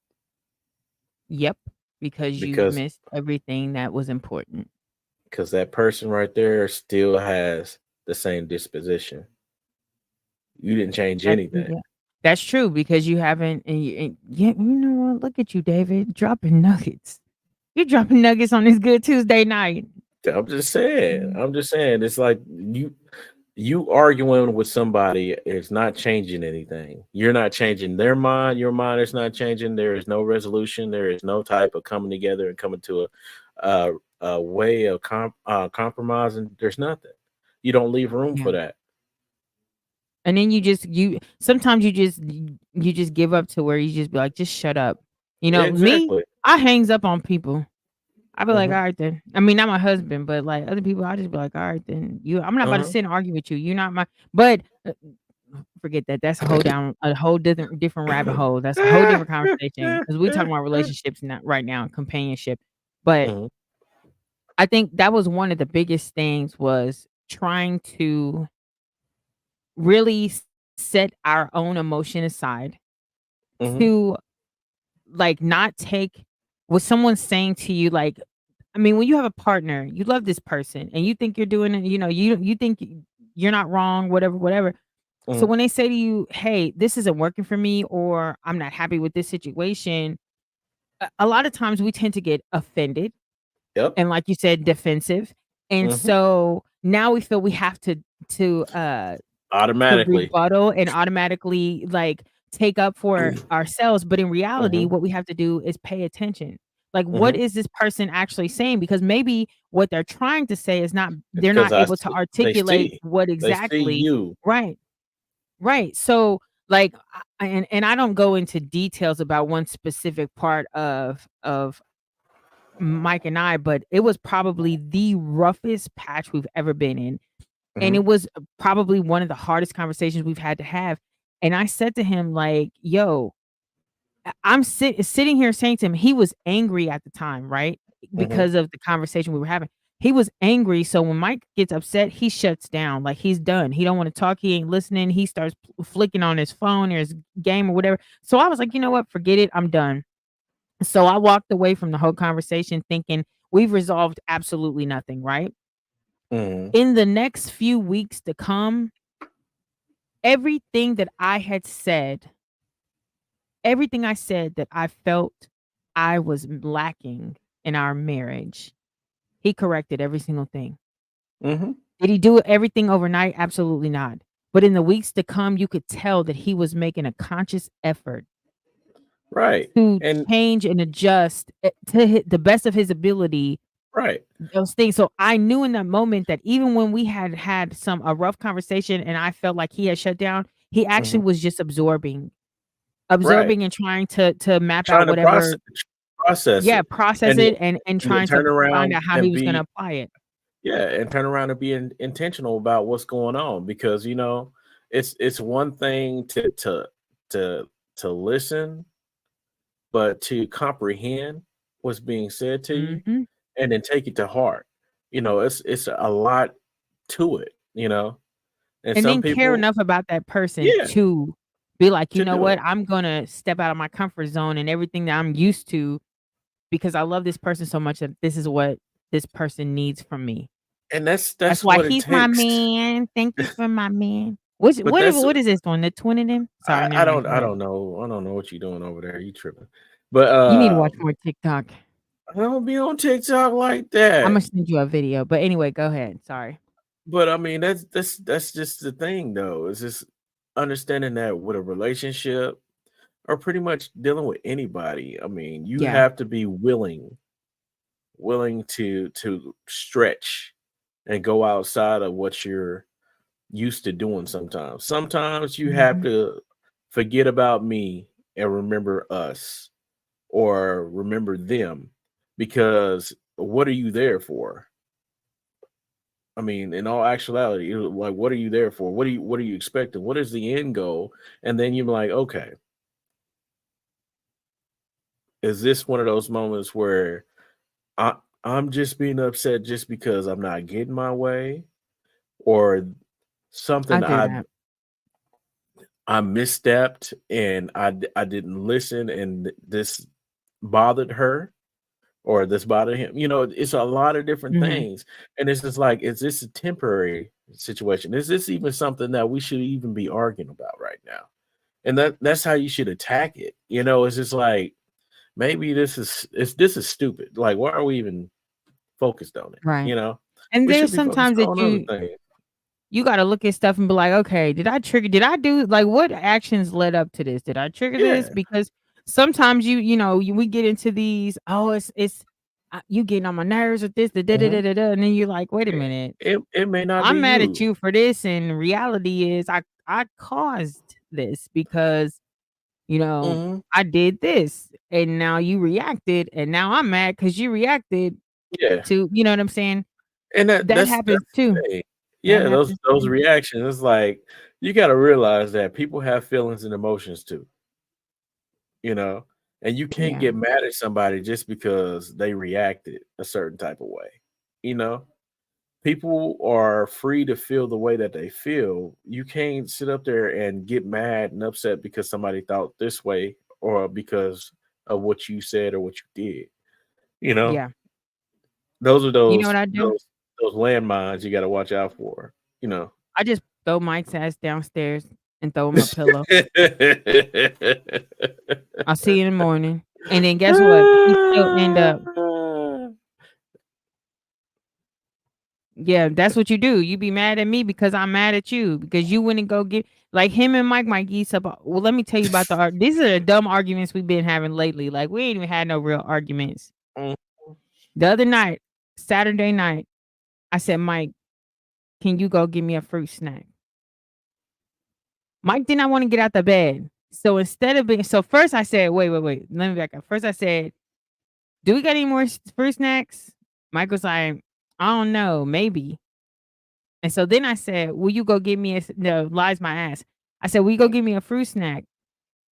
Speaker 1: Yep, because you've
Speaker 2: because
Speaker 1: missed everything that was important.
Speaker 2: that person right there still has the same disposition. You didn't change
Speaker 1: That's
Speaker 2: anything.
Speaker 1: yeah. That's true, because you haven't and yeah, you know what? Look at you, David, dropping nuggets. You're dropping nuggets on this good Tuesday night.
Speaker 2: I'm just saying.
Speaker 1: Mm,
Speaker 2: I'm just saying. It's like you arguing with somebody is not changing anything. You're not changing their mind. Your mind is not changing. There is no resolution. There is no type of coming together and coming to a a way of compromising. There's nothing. You don't leave room
Speaker 1: yeah.
Speaker 2: for that.
Speaker 1: And then you sometimes you just give up to where you just be like, "Just shut up." Me,
Speaker 2: Exactly.
Speaker 1: I hangs up on people. I be like,
Speaker 2: Hmm.
Speaker 1: "Alright then." I mean, not my husband, but, like, other people, I just be like, "Alright then. I'm not about to
Speaker 2: Uh-huh.
Speaker 1: sit and argue with you. You're not my." But, forget that. That's a whole different rabbit hole. That's a whole different conversation, because we talking about relationships not right now, companionship. But
Speaker 2: Hmm.
Speaker 1: I think that was one of the biggest things, was trying to really set our own emotion aside
Speaker 2: Hmm.
Speaker 1: to, like, not take what someone's saying to you, like, I mean, when you have a partner, you love this person and you think you're doing it, you think you're not wrong, whatever, whatever. So
Speaker 2: Hmm.
Speaker 1: when they say to you, "Hey, this isn't working for me," or "I'm not happy with this situation," a lot of times we tend to get offended
Speaker 2: Yep.
Speaker 1: and, like you said, defensive. And
Speaker 2: Hmm.
Speaker 1: so now we feel we have to
Speaker 2: Automatically.
Speaker 1: rebuttal and automatically, like, take up for ourselves, but in reality,
Speaker 2: Hmm.
Speaker 1: what we have to do is pay attention. Like, what
Speaker 2: Hmm.
Speaker 1: is this person actually saying? Because maybe what they're trying to say is not, they're
Speaker 2: Because
Speaker 1: not able to
Speaker 2: they
Speaker 1: articulate
Speaker 2: see,
Speaker 1: what
Speaker 2: they see
Speaker 1: exactly.
Speaker 2: you.
Speaker 1: Right, right. So, like, and I don't go into details about one specific part of Mike and I, but it was probably the roughest patch we've ever been in. And
Speaker 2: Hmm.
Speaker 1: it was probably one of the hardest conversations we've had to have. And I said to him, like, "Yo," I'm sitting here saying to him, he was angry at the time, right?
Speaker 2: Hmm.
Speaker 1: Because of the conversation we were having. He was angry, so when Mike gets upset, he shuts down, like, he's done. He don't wanna talk, he ain't listening, he starts flicking on his phone or his game or whatever. So I was like, "You know what? Forget it, I'm done." So I walked away from the whole conversation thinking, we've resolved absolutely nothing, right?
Speaker 2: Hmm.
Speaker 1: In the next few weeks to come, everything that I had said, everything I said that I felt I was lacking in our marriage, he corrected every single thing.
Speaker 2: Hmm.
Speaker 1: Did he do everything overnight? Absolutely not. But in the weeks to come, you could tell that he was making a conscious effort
Speaker 2: Right.
Speaker 1: to
Speaker 2: And
Speaker 1: change and adjust to the best of his ability
Speaker 2: right.
Speaker 1: those things. So I knew in that moment that even when we had had a rough conversation and I felt like he had shut down, he actually
Speaker 2: Mhm.
Speaker 1: was just
Speaker 2: Right.
Speaker 1: absorbing and trying to map out
Speaker 2: Trying to
Speaker 1: whatever,
Speaker 2: process
Speaker 1: yeah,
Speaker 2: it,
Speaker 1: process
Speaker 2: and then
Speaker 1: it and
Speaker 2: and then
Speaker 1: trying to
Speaker 2: turn
Speaker 1: find
Speaker 2: around
Speaker 1: out how he
Speaker 2: and
Speaker 1: was gonna
Speaker 2: be
Speaker 1: apply it.
Speaker 2: yeah, and turn around and be intentional about what's going on because, it's one thing to to listen, but to comprehend what's being said to you
Speaker 1: Mhm.
Speaker 2: and then take it to heart. It's a lot to it, and
Speaker 1: And
Speaker 2: some
Speaker 1: then care
Speaker 2: people
Speaker 1: enough about that person
Speaker 2: yeah,
Speaker 1: to be like, "You
Speaker 2: to
Speaker 1: know
Speaker 2: do
Speaker 1: what?
Speaker 2: it.
Speaker 1: I'm gonna step out of my comfort zone and everything that I'm used to because I love this person so much that this is what this person needs from me."
Speaker 2: And
Speaker 1: That's
Speaker 2: that's
Speaker 1: why
Speaker 2: what it
Speaker 1: he's my
Speaker 2: takes.
Speaker 1: man. Thank you for my man. Which
Speaker 2: But that's
Speaker 1: what is this one? The twin of them? Sorry, never mind. Go
Speaker 2: I
Speaker 1: ahead.
Speaker 2: don't know. I don't know what you're doing over there. You tripping. But
Speaker 1: You need to watch more TikTok.
Speaker 2: I don't be on TikTok like
Speaker 1: Imma
Speaker 2: that.
Speaker 1: send you a video, but anyway, go ahead. Sorry.
Speaker 2: But I mean, that's just the thing though. It's just understanding that with a relationship or pretty much dealing with anybody. I mean, you
Speaker 1: Yeah.
Speaker 2: have to be willing to stretch and go outside of what you're used to doing sometimes. Sometimes you have
Speaker 1: Mhm.
Speaker 2: to forget about me and remember us or remember them because what are you there for? I mean, in all actuality, like what are you there for? What are you expecting? What is the end goal? And then you're like, okay, is this one of those moments where I I'm just being upset just because I'm not getting my way or
Speaker 1: I
Speaker 2: something
Speaker 1: do that.
Speaker 2: I misstepped and I didn't listen and this bothered her or this bothered him. It's a lot of different
Speaker 1: Mhm.
Speaker 2: things. And it's just like, is this a temporary situation? Is this even something that we should even be arguing about right now? And that's how you should attack it. It's just like maybe this is stupid. Like, why are we even focused on it?
Speaker 1: Right. And
Speaker 2: We should
Speaker 1: there's
Speaker 2: be focused
Speaker 1: sometimes that
Speaker 2: on other things.
Speaker 1: you gotta look at stuff and be like, "Okay, did I do like, what actions led up to this? Did I trigger this?"
Speaker 2: Yeah.
Speaker 1: Because sometimes we get into these, "Oh, you getting on my nerves with this, the da da
Speaker 2: Mhm.
Speaker 1: da da da," and then you're like, "Wait a minute.
Speaker 2: It may not be
Speaker 1: I'm mad at
Speaker 2: you.
Speaker 1: you for this, and reality is I caused this because, you know,
Speaker 2: Mhm.
Speaker 1: I did this, and now you reacted, and now I'm mad because you reacted
Speaker 2: Yeah.
Speaker 1: to," you know what I'm saying?
Speaker 2: And
Speaker 1: That happens
Speaker 2: that's
Speaker 1: too.
Speaker 2: the thing.
Speaker 1: That
Speaker 2: Yeah, those
Speaker 1: happens
Speaker 2: those
Speaker 1: too.
Speaker 2: reactions, it's like, you gotta realize that people have feelings and emotions too, you know? And you can't
Speaker 1: Yeah.
Speaker 2: get mad at somebody just because they reacted a certain type of way, you know? People are free to feel the way that they feel. You can't sit up there and get mad and upset because somebody thought this way or because of what you said or what you did, you know?
Speaker 1: Yeah.
Speaker 2: Those are
Speaker 1: You know what I do?
Speaker 2: those landmines you gotta watch out for, you know?
Speaker 1: I just throw Mike's ass downstairs and throw him a pillow. I'll see you in the morning. And then guess what? He still end up, yeah, that's what you do. You be mad at me because I'm mad at you because you wouldn't go get like him and Mike Geese up. Well, let me tell you about these are the dumb arguments we've been having lately. Like we ain't even had no real arguments.
Speaker 2: Mm,
Speaker 1: The other night, Saturday night, I said, Mike, can you go get me a fruit snack? Mike did not want to get out the bed. So instead of being so first I said, wait. Let me back up. First I said, do we got any more fruit snacks? Mike was like, I don't know, maybe. And so then I said, will you go get me no, lies my ass. I said, will you go get me a fruit snack?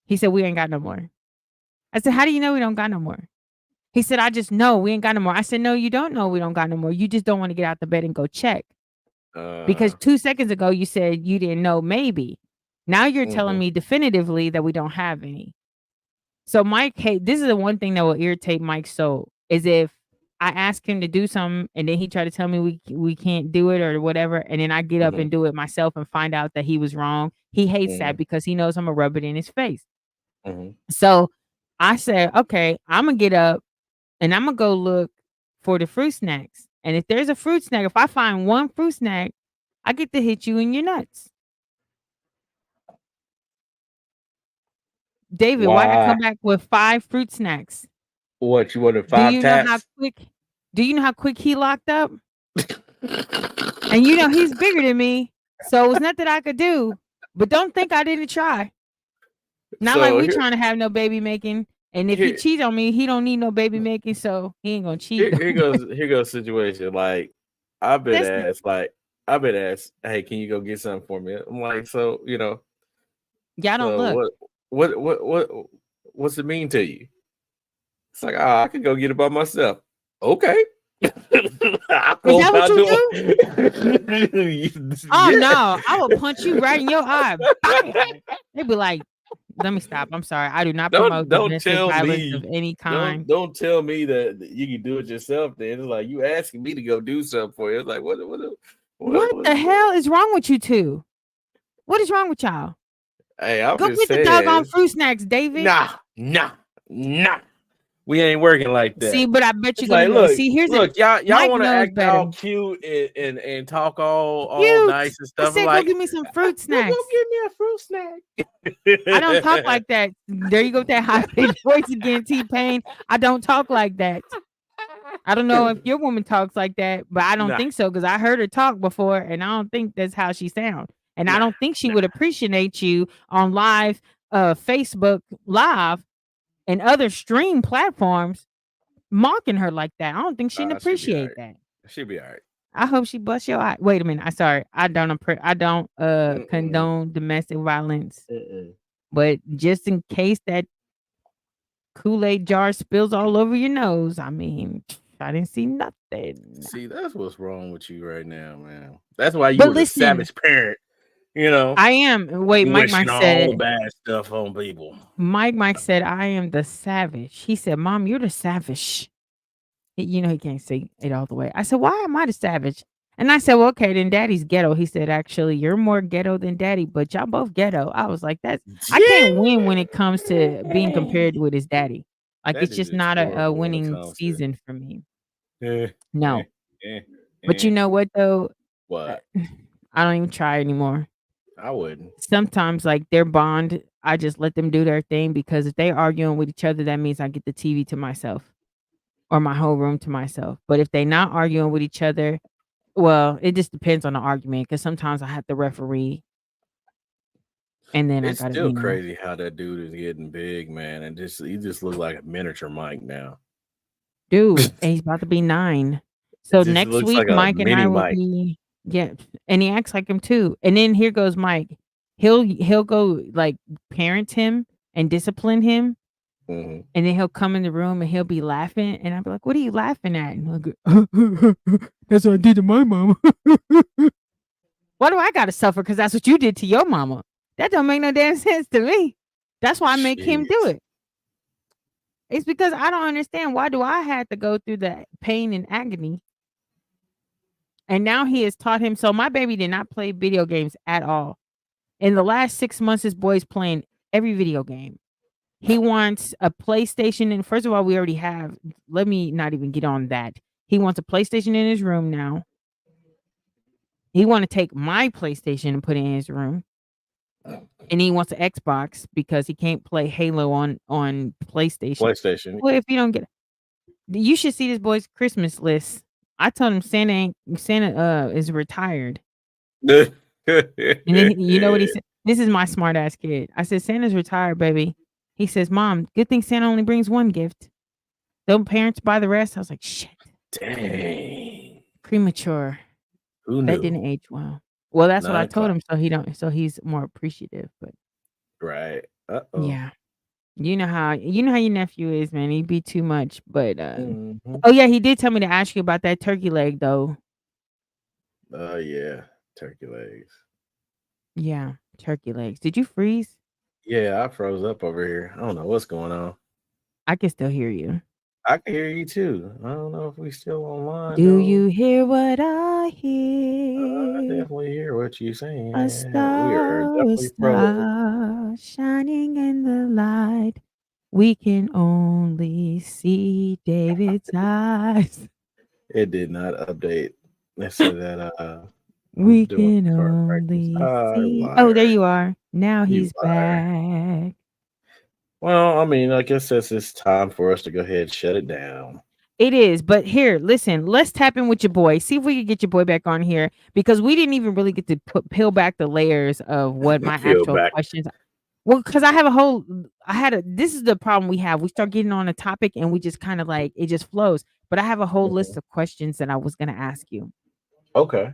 Speaker 1: He said, we ain't got no more. I said, how do you know we don't got no more? He said, I just know we ain't got no more. I said, no, you don't know we don't got no more. You just don't want to get out the bed and go check. Because
Speaker 2: uh,
Speaker 1: 2 seconds ago you said you didn't know maybe. Now you're telling
Speaker 2: mhm,
Speaker 1: me definitively that we don't have any. So Mike, hey, this is the one thing that will irritate Mike so is if I ask him to do something and then he try to tell me we can't do it or whatever, and then I get up
Speaker 2: mhm,
Speaker 1: and do it myself and find out that he was wrong. He hates
Speaker 2: mhm,
Speaker 1: that because he knows I'm gonna rub it in his face.
Speaker 2: mhm.
Speaker 1: So I said, okay, I'm gonna get up and I'm gonna go look for the fruit snacks. And if there's a fruit snack, if I find one fruit snack, I get to hit you in your nuts. David, why I
Speaker 2: Why?
Speaker 1: come back with 5 fruit snacks?
Speaker 2: What you wanted
Speaker 1: Do
Speaker 2: 5
Speaker 1: you know how
Speaker 2: tats?
Speaker 1: quick he locked up? And you know he's bigger than me, so it was nothing I could do. But don't think I didn't try. Not like
Speaker 2: So
Speaker 1: we trying to have no baby making. And if he
Speaker 2: here
Speaker 1: cheat on me, he don't need no baby making, so he ain't gonna cheat.
Speaker 2: here goes situation. Like I've been
Speaker 1: That's
Speaker 2: asked, like I've been asked, hey, can you go get something for me? I'm like, so
Speaker 1: y'all don't
Speaker 2: so
Speaker 1: look.
Speaker 2: what what's it mean to you? It's like, oh, I can go get it by myself. Okay. I
Speaker 1: Is
Speaker 2: closed
Speaker 1: that what
Speaker 2: my
Speaker 1: you
Speaker 2: door.
Speaker 1: do? Oh
Speaker 2: Yeah.
Speaker 1: no, I will punch you right in your eye. Bam! They be like, let me stop. I'm sorry. I do not promote
Speaker 2: Don't
Speaker 1: domestic
Speaker 2: tell
Speaker 1: violence of
Speaker 2: me.
Speaker 1: any kind.
Speaker 2: Don't tell me that you can do it yourself. Then it's like you asking me to go do something for you. It's like
Speaker 1: What
Speaker 2: what,
Speaker 1: the
Speaker 2: what?
Speaker 1: hell is wrong with you two? What is wrong with y'all?
Speaker 2: Hey, I'm
Speaker 1: Go
Speaker 2: just
Speaker 1: get the
Speaker 2: saying.
Speaker 1: doggone fruit snacks, David.
Speaker 2: Nah, nah, nah. We ain't working like
Speaker 1: See,
Speaker 2: that.
Speaker 1: but I bet
Speaker 2: It's
Speaker 1: you're
Speaker 2: like,
Speaker 1: gonna go. See, here's it.
Speaker 2: y'all
Speaker 1: Mike
Speaker 2: want to
Speaker 1: knows
Speaker 2: act
Speaker 1: better.
Speaker 2: all cute and talk all
Speaker 1: Cute.
Speaker 2: nice and
Speaker 1: I
Speaker 2: stuff. I'm
Speaker 1: said, go
Speaker 2: like,
Speaker 1: give me some fruit
Speaker 2: go
Speaker 1: snacks.
Speaker 2: get me a fruit
Speaker 1: I don't talk
Speaker 2: snack.
Speaker 1: like that. There you go with that high pitched voice again, T Pain. I don't talk like that. I don't know if your woman talks like that, but I don't
Speaker 2: Nah,
Speaker 1: think so because I heard her talk before, and I don't think that's how she sounds. And I
Speaker 2: nah,
Speaker 1: don't think she
Speaker 2: nah.
Speaker 1: would appreciate you on live, Facebook Live and other stream platforms mocking her like that. I don't think she'd
Speaker 2: She'll be all
Speaker 1: appreciate
Speaker 2: right.
Speaker 1: that.
Speaker 2: She'll be all right.
Speaker 1: I hope she busts your eye. Wait a minute. I sorry. I don't
Speaker 2: Mm-mm.
Speaker 1: condone domestic violence,
Speaker 2: Mm-mm.
Speaker 1: but just in case that Kool-Aid jar spills all over your nose, I mean, I didn't see nothing.
Speaker 2: See, that's what's wrong with you right now, man. That's why you
Speaker 1: But
Speaker 2: were the
Speaker 1: listen,
Speaker 2: savage parent. You know,
Speaker 1: I am. Wait,
Speaker 2: wishing all the bad stuff on people.
Speaker 1: Mike said, I am the savage. He said, Mom, you're the savage. You know, he can't say it all the way. I said, why am I the savage? And I said, well, okay, then daddy's ghetto. He said, actually, you're more ghetto than daddy, but y'all both ghetto. I was like, I can't win when it comes to being
Speaker 2: Yeah.
Speaker 1: compared with his daddy. Like,
Speaker 2: That
Speaker 1: it's
Speaker 2: is
Speaker 1: just
Speaker 2: just
Speaker 1: not a
Speaker 2: horrible when it
Speaker 1: winning
Speaker 2: comes to
Speaker 1: season for me.
Speaker 2: eh, eh,
Speaker 1: No.
Speaker 2: eh,
Speaker 1: But
Speaker 2: eh.
Speaker 1: you know what, though? Uh,
Speaker 2: What?
Speaker 1: I don't even try anymore.
Speaker 2: I wouldn't.
Speaker 1: Sometimes, like, their bond, I just let them do their thing because if they arguing with each other, that means I get the TV to myself or my whole room to myself. But if they not arguing with each other, well, it just depends on the argument because sometimes I have to referee and then I
Speaker 2: It's
Speaker 1: gotta,
Speaker 2: still crazy how that dude is getting big, man, and just he just looks like a miniature Mike now.
Speaker 1: dude, and he's about to be 9.
Speaker 2: It
Speaker 1: So
Speaker 2: just
Speaker 1: next
Speaker 2: looks
Speaker 1: week,
Speaker 2: like a
Speaker 1: Mike and I
Speaker 2: mini
Speaker 1: will
Speaker 2: Mike.
Speaker 1: be yeah, and he acts like him too. And then here goes Mike. He'll go like parent him and discipline him,
Speaker 2: Hmm.
Speaker 1: and then he'll come in the room and he'll be laughing, and I'll be like, "What are you laughing at?" And he'll go, "That's what I did to my mama." Why do I gotta suffer? Because that's what you did to your mama. That don't make no damn sense to me. That's why I make him do
Speaker 2: Jeez.
Speaker 1: it. It's because I don't understand why do I have to go through the pain and agony. And now he has taught him. So my baby did not play video games at all. In the last 6 months, this boy's playing every video game. He wants a PlayStation, and first of all, we already have. Let me not even get on that. He wants a PlayStation in his room now. He want to take my PlayStation and put it in his room. And he wants an Xbox because he can't play Halo on PlayStation.
Speaker 2: PlayStation.
Speaker 1: Well, if you don't get, you should see this boy's Christmas list. I told him Santa is retired, and then you know what he said. This is my smart ass kid. I said Santa's retired, baby. He says, "Mom, good thing Santa only brings one gift. Don't parents buy the rest?" I was like, "Shit,
Speaker 2: Dang.
Speaker 1: premature.
Speaker 2: Who
Speaker 1: That
Speaker 2: knew?
Speaker 1: didn't age well." Well, that's what I
Speaker 2: 9 o'clock.
Speaker 1: told him, so he don't. So he's more appreciative. But
Speaker 2: Right. Uh-oh.
Speaker 1: yeah. You know how your nephew is, man. He be too much, but
Speaker 2: Hmm.
Speaker 1: oh yeah, he did tell me to ask you about that turkey leg though.
Speaker 2: Oh yeah. Turkey legs.
Speaker 1: Yeah, turkey legs. Did you freeze?
Speaker 2: Yeah, I froze up over here. I don't know what's going on.
Speaker 1: I can still hear you.
Speaker 2: I can hear you too. I don't know if we still online
Speaker 1: Do
Speaker 2: though.
Speaker 1: you hear what I
Speaker 2: I
Speaker 1: hear?
Speaker 2: definitely hear what you're
Speaker 1: A
Speaker 2: saying. We are
Speaker 1: star, a
Speaker 2: definitely froze.
Speaker 1: star shining in the light. We can only see David's eyes.
Speaker 2: It did not update. It said that I'm
Speaker 1: We
Speaker 2: doing
Speaker 1: can
Speaker 2: correct practice.
Speaker 1: only see. Oh, there
Speaker 2: Liar.
Speaker 1: you are. Now
Speaker 2: You
Speaker 1: he's
Speaker 2: liar.
Speaker 1: back.
Speaker 2: Well, I mean, I guess it's time for us to go ahead and shut it down.
Speaker 1: It is, but here, listen, let's tap in with your boy. See if we can get your boy back on here because we didn't even really get to peel back the layers of what my
Speaker 2: Peel
Speaker 1: actual
Speaker 2: back.
Speaker 1: questions. Well, because I have a whole, I had a. This is the problem we have. We start getting on a topic and we just kind of like it just flows. But I have a whole list
Speaker 2: Mhm.
Speaker 1: of questions that I was gonna ask you,
Speaker 2: Okay.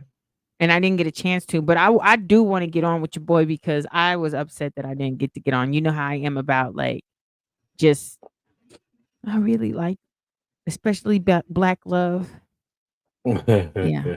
Speaker 1: and I didn't get a chance to. But I do want to get on with your boy because I was upset that I didn't get to get on. You know how I am about like just I really like, especially black love. Yeah.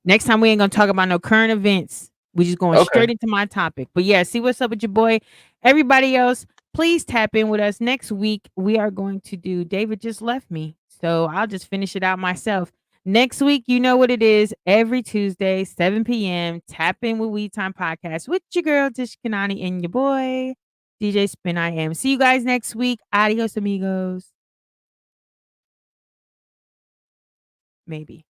Speaker 1: Next time we ain't gonna talk about no current events. We just going
Speaker 2: Okay.
Speaker 1: straight into my topic. But yeah, see what's up with your boy. Everybody else, please tap in with us next week. We are going to do David just left me. So I'll just finish it out myself. Next week, you know what it is. Every Tuesday, 7 p.m. Tap in with We Time Podcast with your girl Tish Kanani and your boy DJ Spin I Am. See you guys next week. Adios, amigos. Maybe.